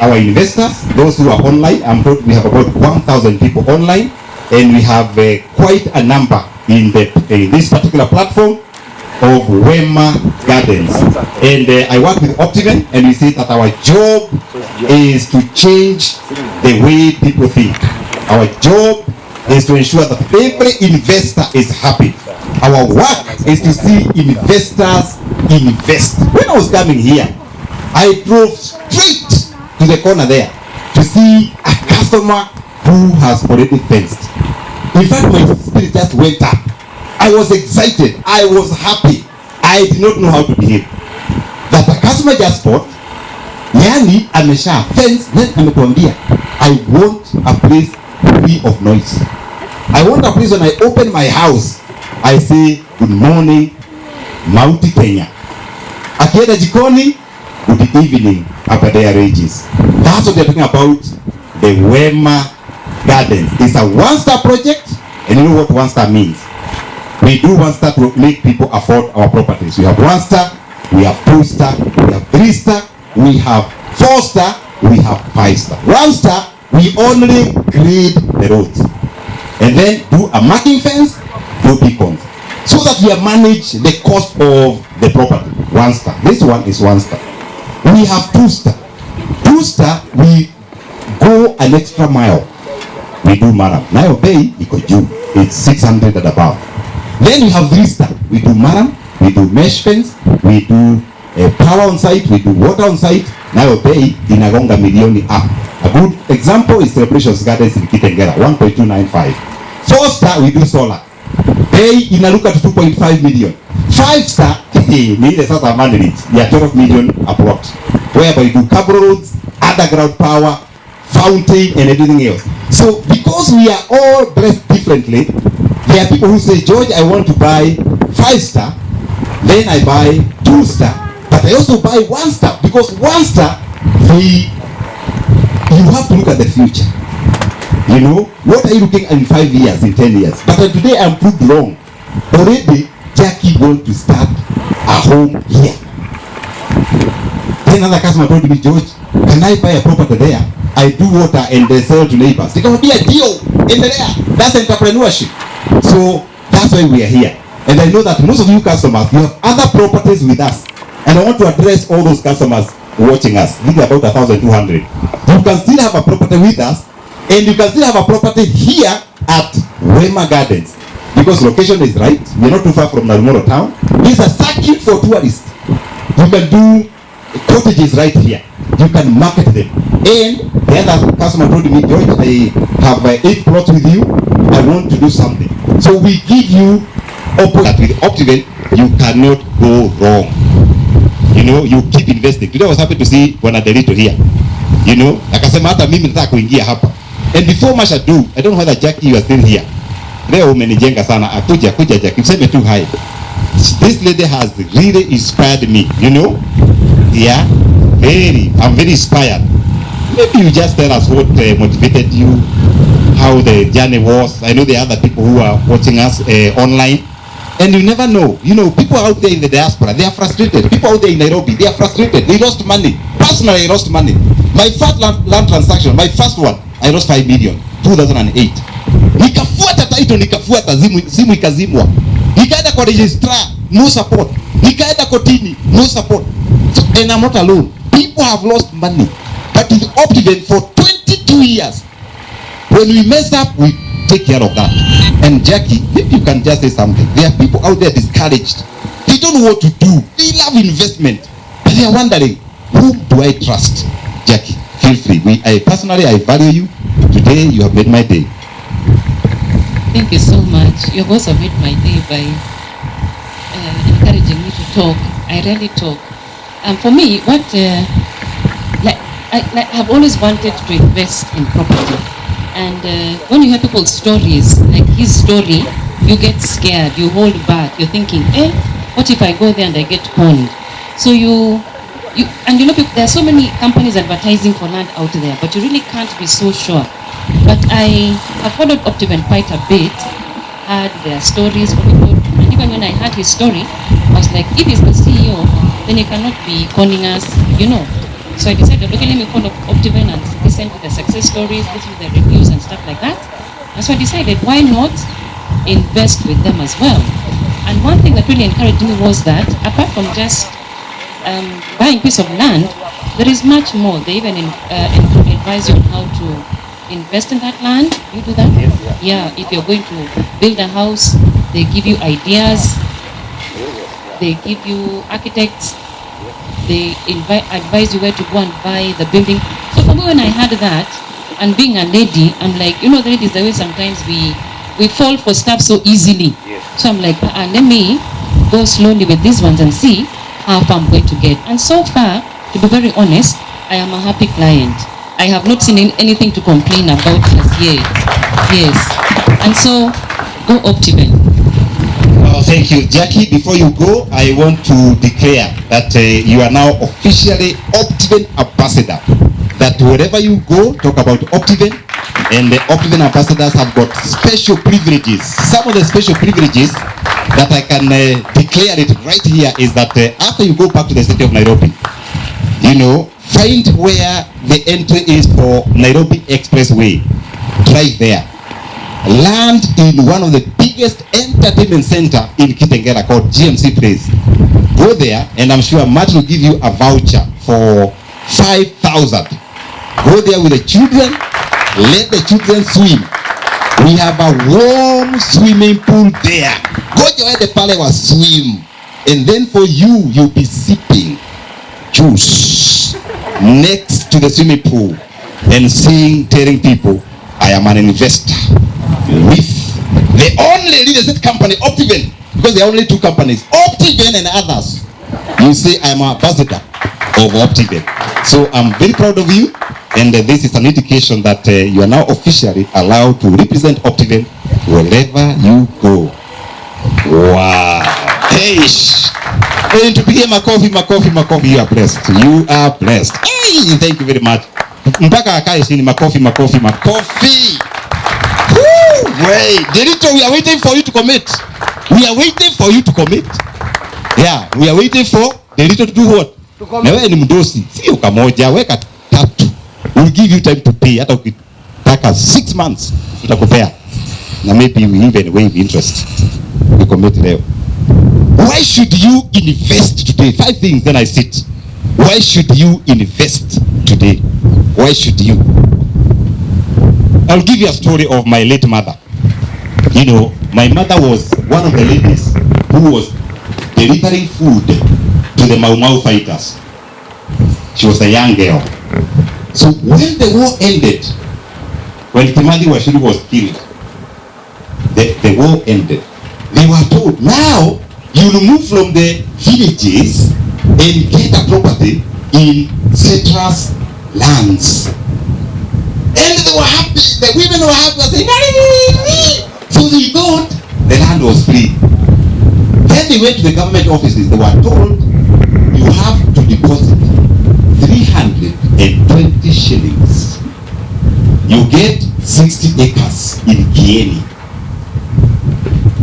our investors, those who are online. I'm told we have about 1,000 people online, and we have quite a number in this particular platform of Wema Gardens. And I work with Optiven, and we say that our job is to change the way people think. Our job is to ensure that every investor is happy. Our work is to see investors invest. When I was coming here, I drove straight to the corner there to see a customer who has already fenced. In fact, my spirit just went up. I was excited. I was happy. I did not know how to behave. That a customer just bought, yani amesha fence, then amekwambia, I want a place free of noise. I want a place when I open my house, I say, good morning, Mount Kenya. Akienda jikoni, good evening, after their rages. That's what they're talking about, the Wema Gardens. It's a one-star project, and you know what one-star means. We do one-star to make people afford our properties. We have one-star, we have two-star, we have three-star, we have four-star, we have five-star. One-star, we only grade the roads. And then do a marking fence, do beacons. So that we manage the cost of the property. One star. This one is one star. We have two star. Two star, we go an extra mile. We do Maram. Nayo Bay, it's 600 and above. Then we have three star. We do Maram, we do mesh fence, we do power on site, we do water on site. Nayo Bay, inagonga milioni up. A good example is Celebrations Gardens in Kitengela, 1.295. Four star, we do solar. Bay inaruka to 2.5 million. Five star, ni ile sasa mandate ya 12 million approx. Whereby you do cable roads, underground power, fountain, and everything else. So because we are all blessed differently, there are people who say, George, I want to buy 5 star, then I buy 2 star, but I also buy 1 star, because 1 star, you have to look at the future. You know, what are you looking at in 5 years, in 10 years? But today I'm proved wrong. Already, Jackie wants to start a home here. Then another customer told me, George, can I buy a property there? I do water and they sell to neighbors. There can be a deal in there. That's entrepreneurship. So that's why we are here. And I know that most of you customers, you have other properties with us. And I want to address all those customers watching us. Maybe about 1,200. You can still have a property with us, and you can still have a property here at Wema Gardens. because location is right. We're not too far from Narumoro town. There's a circuit for tourists. You can do cottages right here. You can market them. And the other customer told me, George, I have 8 plots with you. I want to do something. So we give you opportunity. With Optiven, you cannot go wrong. You know, you keep investing. Today I was happy to see Bwana Delito here. You know, akasema hata mimi nataka kuingia hapa. And before much ado, I don't know whether Jackie you are still here. Leo umenijenga sana. Akuja Jackie. Useme tu hi. This lady has really inspired me, you know? Yeah. I'm very inspired. Maybe you just tell us what motivated you, how the journey was. I know there are other people who are watching us online. And you never know. You know, people out there in the diaspora, they are frustrated. People out there in Nairobi, they are frustrated. They lost money. Personally, I lost money. My first land transaction, my first one, I lost 5 million, 2008. Nikafuata title, nikafuata simu ikazimwa. Nikaenda kwa registrar, no support. Nikaenda kotini, no support. So, and I'm not alone. People have lost money. But with Optiven for 22 years, when we mess up, we take care of that. And Jackie, if you can just say something. There are people out there discouraged. They don't know what to do. They love investment. But they are wondering, whom do I trust? Jackie, feel free. I value you. Today, you have made my day. Thank you so much. You have also made my day by encouraging me to talk. I rarely talk. For me, what I have always wanted to invest in property. And when you hear people's stories, like his story, you get scared, you hold back, you're thinking, what if I go there and I get conned? So and you know, there are so many companies advertising for land out there, but you really can't be so sure. But I have followed Optiven quite a bit, heard their stories, and even when I heard his story, I was like, if he's the CEO, then he cannot be conning us, you know. So I decided, okay, let me follow Optiven and listen to the success stories, listen to the reviews and stuff like that. And so I decided, why not invest with them as well? And one thing that really encouraged me was that, apart from just buying a piece of land, there is much more. They even advise you on how to invest in that land. You do that? Yeah, if you're going to build a house, they give you ideas, they give you architects, they advise you where to go and buy the building. So for me, when I heard that, and being a lady, I'm like, you know, the ladies, the way sometimes we fall for stuff so easily. So I'm like, let me go slowly with these ones and see how far I'm going to get. And so far, to be very honest, I am a happy client. I have not seen anything to complain about as yet. Yes. And so, go Optiven. Oh, thank you, Jackie. Before you go, I want to declare that you are now officially Optiven ambassador. That wherever you go, talk about Optiven, and the Optiven ambassadors have got special privileges. Some of the special privileges that I can declare it right here is that after you go back to the city of Nairobi, you know, find where the entry is for Nairobi Expressway. Drive there. Land in one of the biggest entertainment center in Kitengela called GMC Place. Go there, and I'm sure Matt will give you a voucher for 5,000. Go there with the children. Let the children swim. We have a warm swimming pool there. Go where the pale was swim. And then for you, you'll be sipping juice next to the swimming pool and telling people, I am an investor with the only real estate company, Optiven, because there are only 2 companies, Optiven and others. You say, I'm an ambassador of Optiven. So I'm very proud of you, and this is an indication that you are now officially allowed to represent Optiven wherever you go. Wow. Hey, and to begin makofi, you are blessed. You are blessed. Hey, thank you very much. Mpaka akae chini, makofi. Wait, Derito, we are waiting for you to commit. Yeah, we are waiting for Derito to do what? Na wewe ni mdosi, sio kamoja, weka 3. We'll give you time to pay. Hata ukitaka 6 months tutakupea. Na maybe we even waive interest. We commit leo. Why should you invest today? 5 things, then I sit. Why should you invest today? Why should you? I'll give you a story of my late mother. You know, My mother was one of the ladies who was delivering food to the Mau Mau fighters. She was a young girl. So when the war ended, when Kimathi Washiri was killed, the war ended. They were told, now you move from the villages and get a property in citrus lands. And they were happy, the women were happy, they saying, so they thought the land was free. Then they went to the government offices, they were told, you have to deposit 320 shillings. You get 60 acres in Kieni.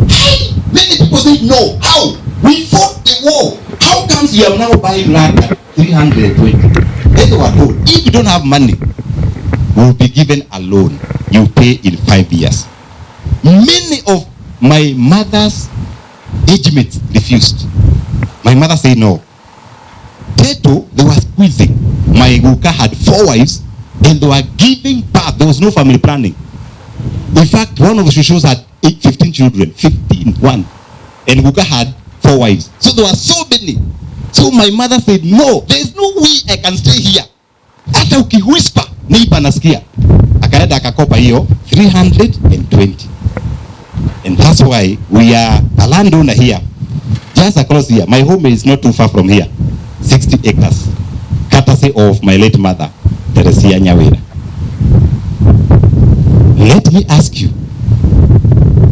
Hey, many people say, no, how? We fought the war. How comes you are now buying land at 320? Then they were told, if you don't have money, will be given a loan. You pay in 5 years. Many of my mother's age mates refused. My mother said no. Teto, they were squeezing. My Guka had 4 wives and they were giving birth. There was no family planning. In fact, one of the shows had 15 children, 15, one. And Guka had 4 wives. So there were so many. So my mother said, no, there is no way I can stay here. Hata ukiwhisper, neighbor nasikia. Akaenda akakopa hiyo 320. And that's why we are a landowner here. Just across here. My home is not too far from here. 60 acres. Courtesy of my late mother, Teresia Nyawira. Let me ask you,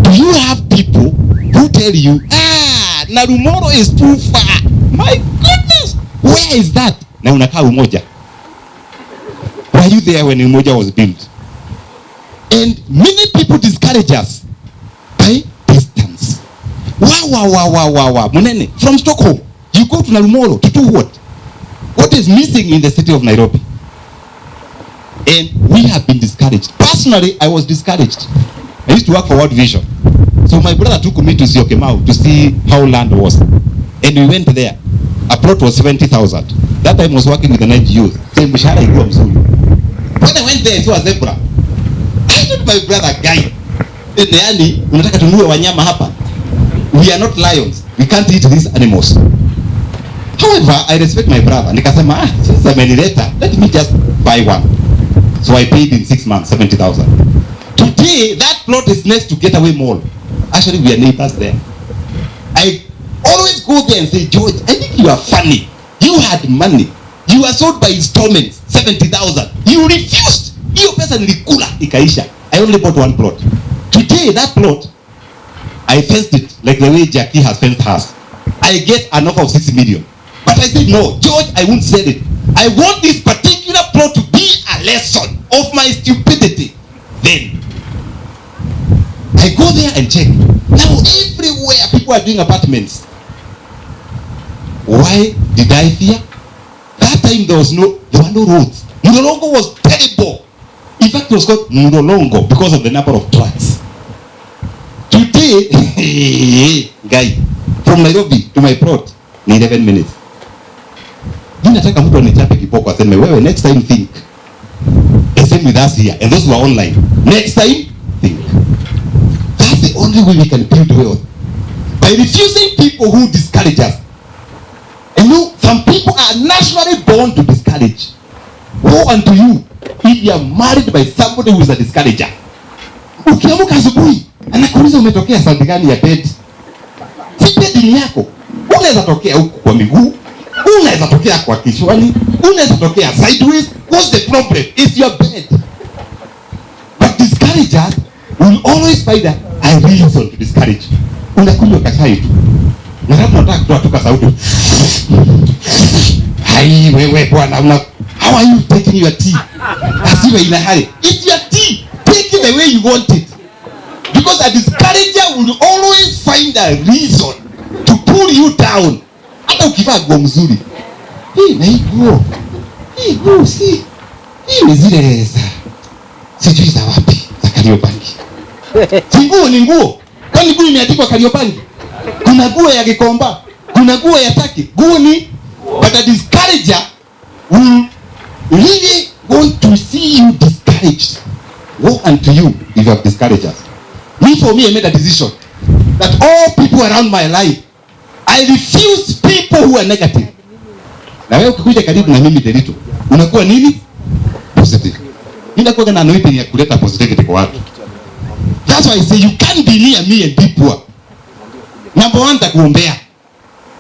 do you have people who tell you, Narumoro is too far? My goodness, where is that? Na unakaa Umoja. Were you there when Umoja was built? And many people discourage us by distance. Wow. Munene, from Stockholm, you go to Narumoro to do what? What is missing in the city of Nairobi? And we have been discouraged. Personally, I was discouraged. I used to work for World Vision. So my brother took me to Syokimau to see how land was. And we went there. A plot was 70,000. That time I was working with the night youth. When I went there, I saw a zebra. I told my brother, guy, unataka tununue wanyama hapa. We are not lions. We can't eat these animals. However, I respect my brother. Nikasema, since I'm a letter, let me just buy one. So I paid in 6 months, 70,000. Today, that plot is next to Getaway Mall. Actually, we are neighbors there. I always go there and say, George, I think you are funny. You had money. You were sold by installments, 70,000. You refused. Hiyo pesa nilikula ikaisha. I only bought one plot. Today, that plot, I fenced it like the way Jackie has fenced hers. I get an offer of 6 million. But I said, no, George, I won't sell it. I want this particular plot to be a lesson of my stupidity. Then, I go there and check. Now, everywhere people are doing apartments. Why did I fear? That time there were no roads. Mudolongo was terrible. In fact, it was called Mudolongo because of the number of trucks. Today, guy, from Nairobi to my plot, in 11 minutes. Nataka mtu anichape kipoko aseme wewe next time think. The same with us here and those who are online. Next time think. That's the only way we can build wealth. By refusing people who discourage us. And you know, some people are naturally born to discourage. Woe unto you if you are married by somebody who is a discourager. Ukiamuka asubuhi anakuuliza umetokea side gani ya bed. Si bed ni yako. Unaweza tokea huku kwa miguu. Unaweza tokea kwa kichwani, unaweza tokea sideways. What's the problem? It's your bed. But discouragers will always find a reason to discourage. Unakunywa kachai tu. Na kama unataka kutoa tuka sauti. Hai wewe bwana, how are you taking your tea? Asiwe ina hali. It's your tea. Take it the way you want it. Because a discourager will always find a reason to pull you down. Hata ukivaa nguo mzuri. Hii na hii nguo si. Hii ni zile za sijui za wapi, za Kariobangi. Si nguo ni nguo. Kwani nguo imeandikwa Kariobangi? Kuna nguo ya Gikomba, kuna nguo ya Taki. Nguo ni, but a discourager will really want to see you discouraged. Woe unto you if you have discouragers. Me, for me, I made a decision. that all people around my life, I refuse people who are negative. Na wewe ukikuja karibu na mimi Derito, unakuwa nini? Positive. Mimi nakuwa na anointing ya kuleta positivity kwa watu. That's why I say you can't be near me and be poor. Number 1, takuombea.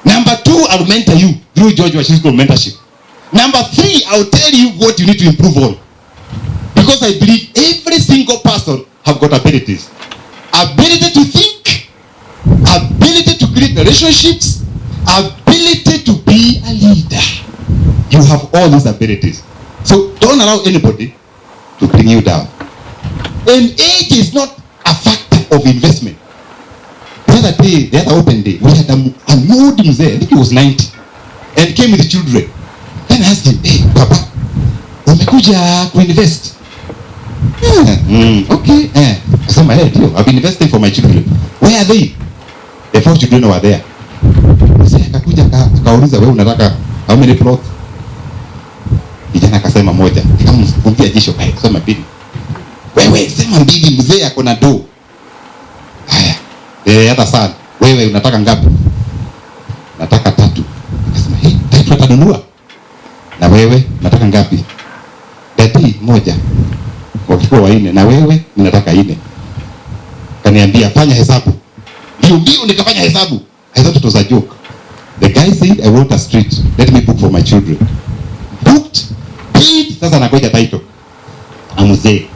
Number 2, I'll mentor you through George Washington mentorship. Number 3, I'll tell you what you need to improve on. Because I believe every single person have got abilities. Ability to think, ability to create relationships, ability to be a leader. You have all these abilities. So don't allow anybody to bring you down. And age is not a factor of investment. The other day, the other open day, we had an old mzee, I think he was 90, and came with the children. Then I asked him, hey, Papa, umekuja kuinvest? Okay. I said, my head, I've been investing for my children. Where are they? The 4 children were there. I said, akakuja kauliza, wewe unataka how many plots? Kijana akasema moja. Nikamfungia jisho kae, sema mbili. Wewe sema mbili, mzee ako na do. Haya. Hata sana. Wewe unataka ngapi? Nataka 3. Akasema, "Hey, 3 atanunua." Na wewe nataka ngapi? Dadi moja. Wakikuwa 4 na wewe ninataka 4. Kaniambia fanya hesabu. Ndio nikafanya hesabu. I thought it was a joke. The guy said I want a street. Let me book for my children. Booked, paid, sasa nakoja title. Amuzee.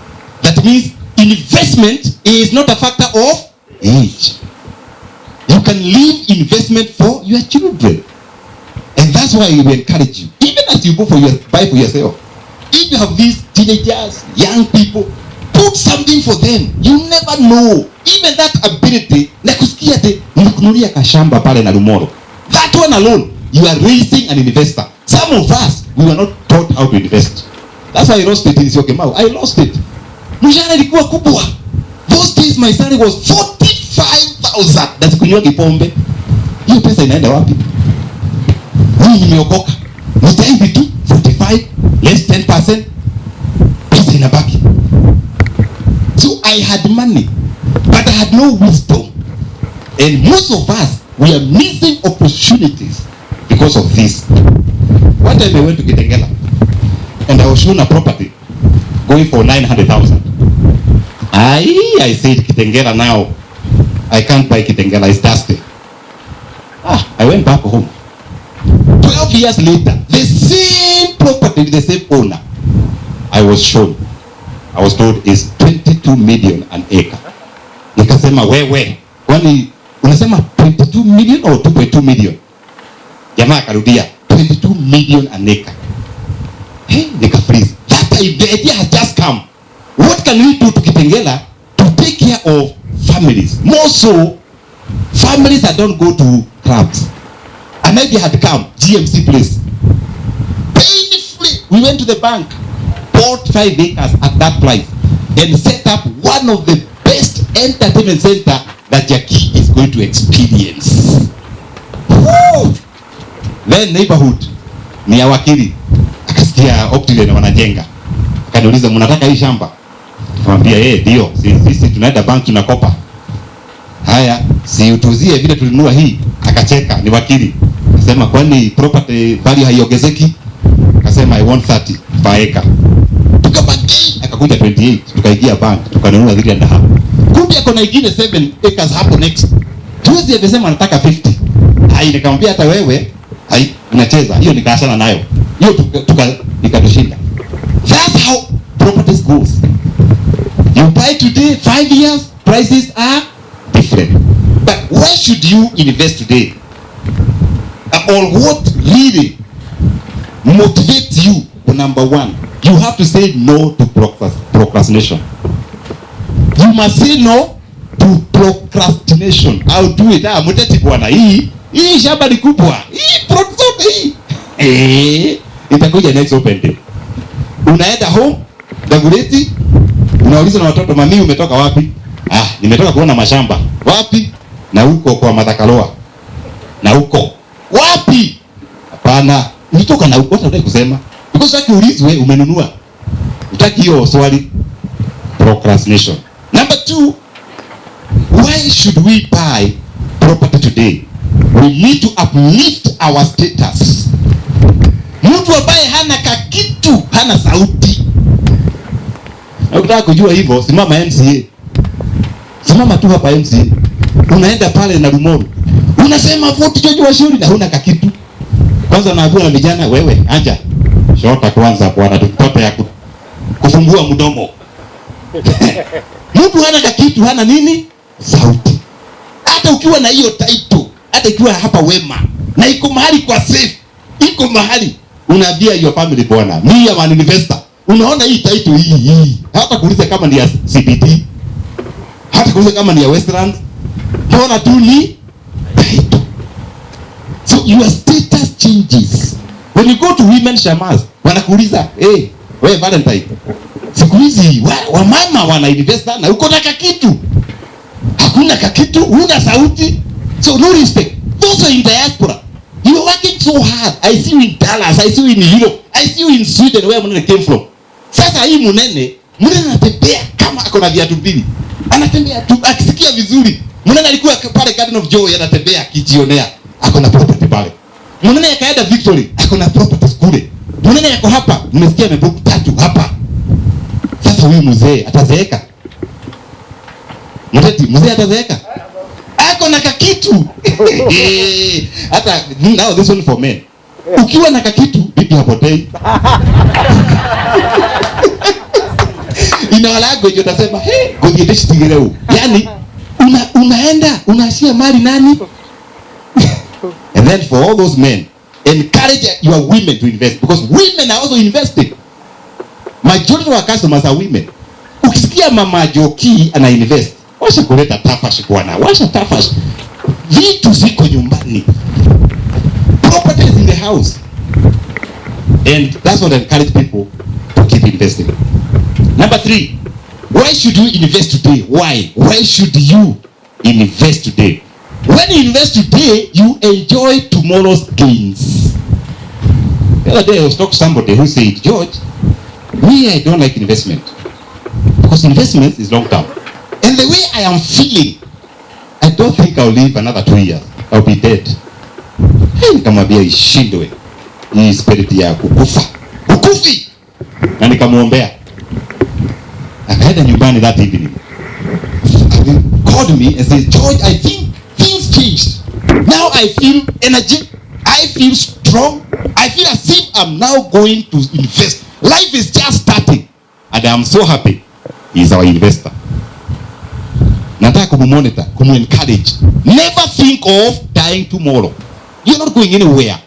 That means investment is not a factor of age. You can leave investment for your children. And that's why we encourage you. Even as you go buy for yourself. If you have these teenagers, young people, put something for them. You never know. Even that ability, nakusikia te, nikunulia kashamba pale na Lumoro. That one alone, you are raising an investor. Some of us, we were not taught how to invest. That's why I lost it in Syokimau. I lost it. Mshahara ilikuwa kubwa. Those days my salary was 45,000. That's kunywa kipombe. Hiyo pesa inaenda wapi? Mimi nimeokoka. Nitaibi tu 45 less 10%. Pesa inabaki. So I had money, but I had no wisdom. And most of us, we are missing opportunities because of this. One time I went to Kitengela and I was shown a property going for 900,000. I said, Kitengela now, I can't buy Kitengela, it's dusty. I went back home. 12 years later, the same property, the same owner, I was shown. I was told is 22 million an acre. Nikasema wewe, kwani unasema 22 million or 2.2 million? Jamaa akarudia 22 million an acre. Hey, nika freeze. That idea has just come. What can we do to Kitengela to take care of families? More so, families that don't go to clubs. An idea had come, GMC place. Painfully, we went to the bank, bought 5 acres at that price, and set up one of the best entertainment center that Jackie is going to experience. Woo! Then neighborhood ni ya wakili akasikia Optiven wanajenga, akaniuliza mnataka hii shamba? Nikamwambia ndio, sisi tunaenda bank tunakopa. Haya, si utuzie vile tulinunua hii. Akacheka, ni wakili. Akasema kwani property value haiongezeki? Akasema I want 30 per acre. Tukabaki, akakuja 28, tukaingia bank, tukanunua 3.5. Kumbe ako na ingine 7 acres hapo next. Tuwezi amesema anataka 50. Hai, nikamwambia hata wewe unacheza. Hiyo nikaachana nayo. Hiyo nikatushinda. That's how properties goes. You buy today, 5 years, prices are different. But where should you invest today? Or what really motivates you? Number 1, you have to say no to procrastination. You must say no to procrastination. I'll do it. Muteti bwana, hii shamba ni kubwa. Itakuja next open day. Unaenda home, Dagoretti, unauliza na watoto, mami umetoka wapi? Nimetoka kuona mashamba. Wapi? Na huko kwa Madakaloa. Na huko. Wapi? Hapana, nitoka na huko, unataka kusema. Because ukiulizwe umenunua. Utaki hiyo swali. Procrastination. Number 2, why why should we buy property today? We need to uplift our status. Mtu ambaye hana kakitu, hana sauti. Na ukitaka kujua hivyo, simama MCA. Simama tu hapa MCA. Unaenda pale na Rumoru. Unasema vote George Washuri na huna kakitu. Kwanza naambiwa na vijana, wewe acha. Shota kwanza bwana, tutope ya kufungua mdomo. Mtu hana kakitu, hana nini? Sauti. Hata ukiwa na hiyo title, hata ikiwa hapa Wema na iko mahali kwa safe, iko mahali unaambia your family bwana, mimi am an investor. Unaona hii title hii. Hata kuuliza kama ni ya CBD, hata kuuliza kama ni ya Westland, bora tu ni title. So your status changes. When you go to women shamas, wanakuuliza, wewe Valentine, siku hizi wa mama wana investor na uko na kakitu. Hakuna kakitu, huna sauti. So no respect. Those are in diaspora. You are working so hard. I see you in Dallas, I see you in Europe, I see you in Sweden where Munene came from. Sasa hii Munene anatembea kama ako na viatu mbili. Anatembea tu akisikia vizuri. Munene alikuwa pale Garden of Joy anatembea akijionea. Ako na property pale. Munene akaenda Victory, ako na property kule. Munene yako hapa, nimesikia amebook 3 hapa. Sasa huyu mzee atazeeka. Mzee atazeeka. Ako na kakitu. Hata now this one for men. Ukiwa na kakitu bibi hapotei. Ina language utasema gogiedishi tigireu. Yaani unaenda unashia mali nani? And then for all those men, encourage your women to invest because women are also investing. Majority of our customers are women. Ukisikia mama Joki ana invest, washa kuleta tafash bwana, washa tafash. Vitu ziko nyumbani. Properties in the house. And that's what I encourage people to keep investing. Number 3, why should you invest today? Why? Why should you invest today? When you invest today, you enjoy tomorrow's gains. The other day I was talking to somebody who said, George, I don't like investment. Because investment is long term. And the way I am feeling, I don't think I'll live another 2 years. I'll be dead. Nikamwambia ishindwe. Hii spirit ya kukufa. Ukufi! Na nikamuombea. Akaenda nyumbani that evening. He called me and said, George, I think things changed. Now I feel energy. I feel strong. I feel as if I'm now going to invest. Life is just starting. And I'm so happy. He's our investor. Nataka kumonitor, encourage. Never think of dying tomorrow. You're not going anywhere.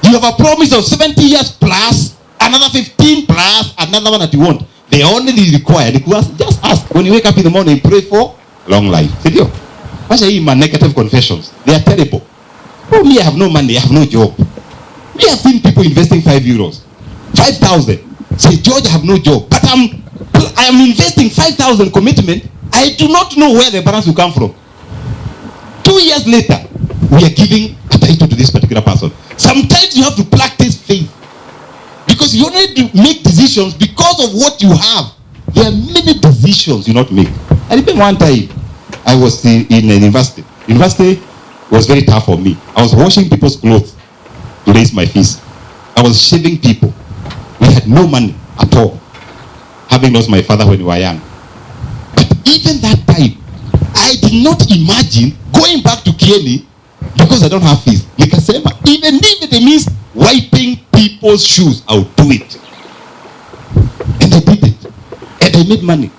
You have a promise of 70 years plus, another 15 plus, another one that you want. They only require, just ask. When you wake up in the morning, pray for long life. Sidio? What's my negative confessions? They are terrible. Oh, me, I have no money, I have no job. Me, I've seen people investing 5 euros, 5,000. Say, George, I have no job, but I am investing 5,000 commitment. I do not know where the balance will come from. 2 years later, we are giving a title to this particular person. Sometimes you have to practice faith. Because you need to make decisions because of what you have. There are many decisions you not make. I remember one time, I was in a university. University was very tough for me. I was washing people's clothes to raise my fees. I was shaving people. We had no money at all, having lost my father when we were young. But even that time, I did not imagine going back to Kieni because I don't have fees. Nikasema, even if it means wiping people's shoes, I'll do it. And I did it. And I made money.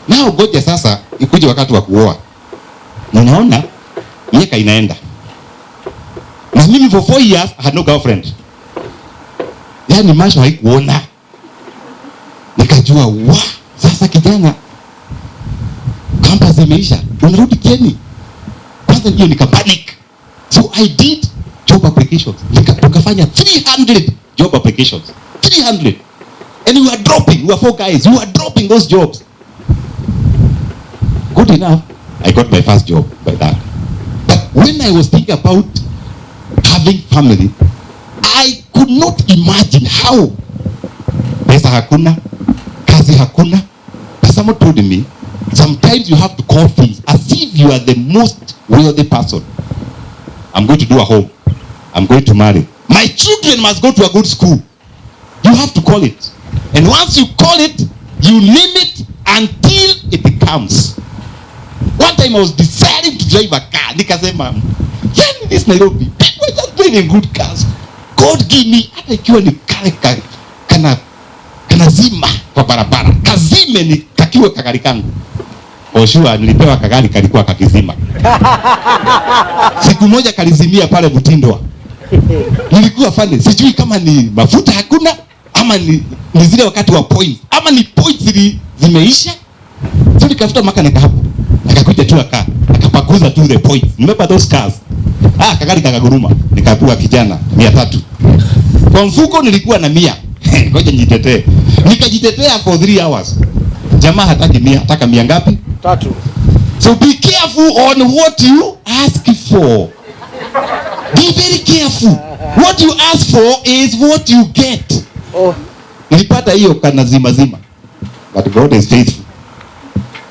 Now goja sasa ikuje wakati wa kuoa. Unaona miaka inaenda. Na mimi for 4 years I had no girlfriend. Yaani maisha haikuona. Nikajua sasa kijana campus imeisha. Unarudi Kieni. Kwanza ndio nikapanic. So I did job applications. Tukafanya 300 job applications. 300. And we were dropping. We were 4 guys. We were dropping those jobs. Good enough. I got my first job by that. But when I was thinking about having family, I could not imagine how. Pesa hakuna, kazi hakuna. But someone told me, Sometimes you have to call things as if you are the most wealthy person. I'm going to do a home. I'm going to marry. My children must go to a good school. You have to call it. And once you call it, you name it until it comes. One time I was desiring to drive a car. Nikasema, yeah, this Nairobi, people are just driving good cars. God give me, hata ikiwa ni kale kana zima kwa barabara. Kazime ni kakiwe kagari kangu. Oshua nilipewa kagari kalikuwa kakizima. Siku moja kalizimia pale Mutindwa. Nilikuwa fani, sijui kama ni mafuta hakuna ama ni zile wakati wa points ama ni points zimeisha. So nikafuta makanika hapo. Akakuja tu akapakuza tu the points. Remember those cars? Kagari kakaguruma. Nikapewa kijana 300. Kwa mfuko nilikuwa na 100. Ngoja nijitetee. Nikajitetea for 3 hours. Jamaa hataki 100, hataka 100 ngapi? 3. So be careful on what you ask for. Be very careful. What you ask for is what you get. Nilipata hiyo kana zima. But God is faithful.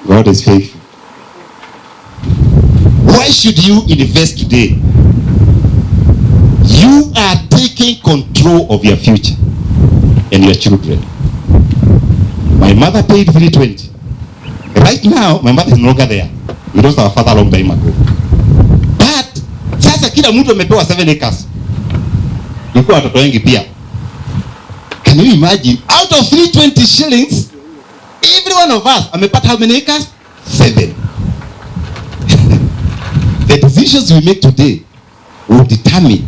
God is faithful. Why should you invest today? You are taking control of your future and your children. My mother paid 320. Right now, my mother is no longer there. We lost our father a long time ago. But sasa kila mtu amepewa 7 acres. Nilikuwa watoto wengi pia. Can you imagine? Out of 320 shillings, every one of us amepata how many acres? 7. The decisions we make today will determine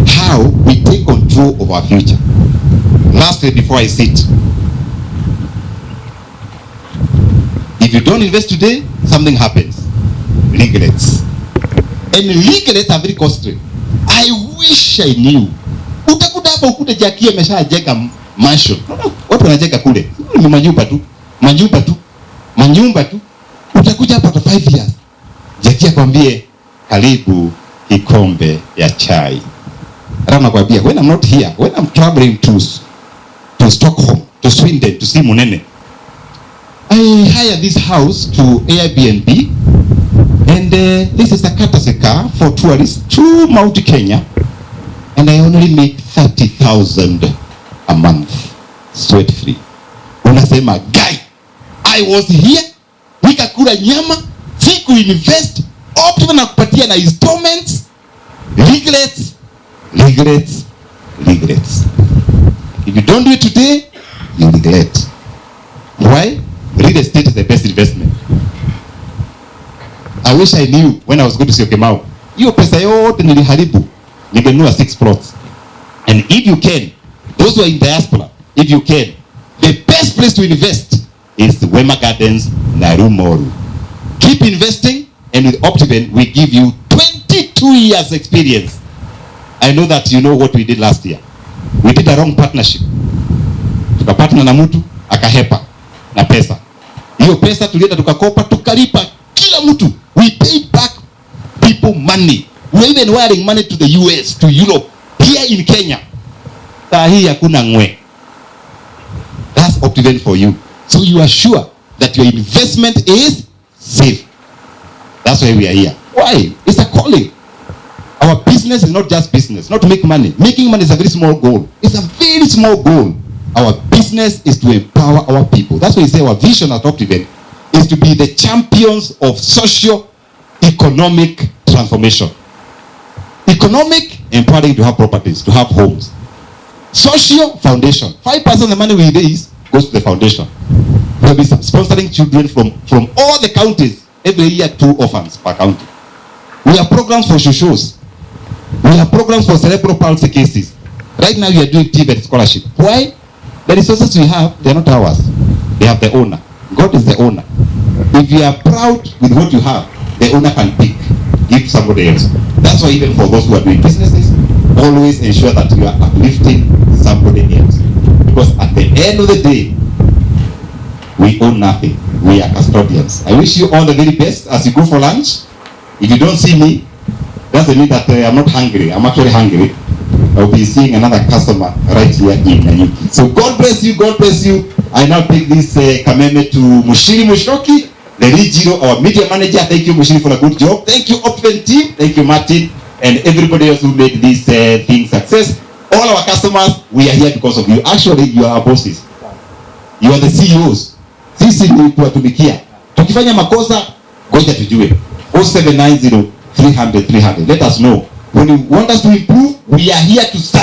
how we take control of our future. Lastly, before I sit, if you don't invest today, something happens. Regrets. And regrets are very costly. I wish I knew. Utakuta hapa ukute Jackie ameshajenga mansion. Watu wanajenga kule. Ni manyumba tu. Utakuja hapa for 5 years. Jackie akwambie karibu kikombe ya chai. Rama kwambia when I'm not here, when I'm traveling to Stockholm, to Sweden, to see Munene, I hire this house to Airbnb, and this is a courtesy car for tourists to Mount Kenya, and I only make 30,000 a month, sweat free. Unasema guy, I was here, nikakula nyama, siku invest, Optiven na kupatia na installments, regrets. If you don't do it today, you regret. Why? Real estate is the best investment. I wish I knew when I was going to see Okemau. Hiyo pesa yote niliharibu. Ningenunua 6 plots. And if you can, those who are in diaspora, if you can, the best place to invest is Wema Gardens, Narumoru. Keep investing, and with Optiven, we give you 22 years experience. I know that you know what we did last year. We did a wrong partnership. Tukapartner na mtu, akahepa na pesa. Hiyo pesa tulienda tukakopa, tukalipa kila mtu. We paid back people money. We even wiring money to the US, to Europe, here in Kenya. Hii hakuna ngwe. That's Optiven for you. So you are sure that your investment is safe. That's why we are here. Why? It's a calling. Our business is not just business, not to make money. Making money is a very small goal. It's a very small goal. Our business is to empower our people. That's why we say our vision at Optiven is to be the champions of socio-economic transformation. Economic, empowering to have properties, to have homes. Social, foundation. 5% of the money we raise goes to the foundation. We'll be sponsoring children from all the counties. Every year, 2 orphans per county. We have programs for shows. We have programs for cerebral palsy cases. Right now, we are doing TVET scholarship. Why? The resources we have, they are not ours. They have the owner. God is the owner. If you are proud with what you have, the owner can pick, give somebody else. That's why even for those who are doing businesses, always ensure that you are uplifting somebody else. Because at the end of the day, we own nothing. We are custodians. I wish you all the very best as you go for lunch. If you don't see me, doesn't mean that I'm not hungry. I'm actually hungry. I'll be seeing another customer right here in Nanyuki. So God bless you. God bless you. I now take this kameme to Mushiri Mushoki. the regional, our media manager, thank you Mushiri for a good job. Thank you Optiven team, thank you Martin, and everybody else who made this thing success. All our customers, we are here because of you. Actually, you are our bosses. You are the CEOs. Sisi ni kuwatumikia. Tukifanya makosa, ngoja tujue. 0790 300 300. Let us know. When you want us to improve, we are here to serve.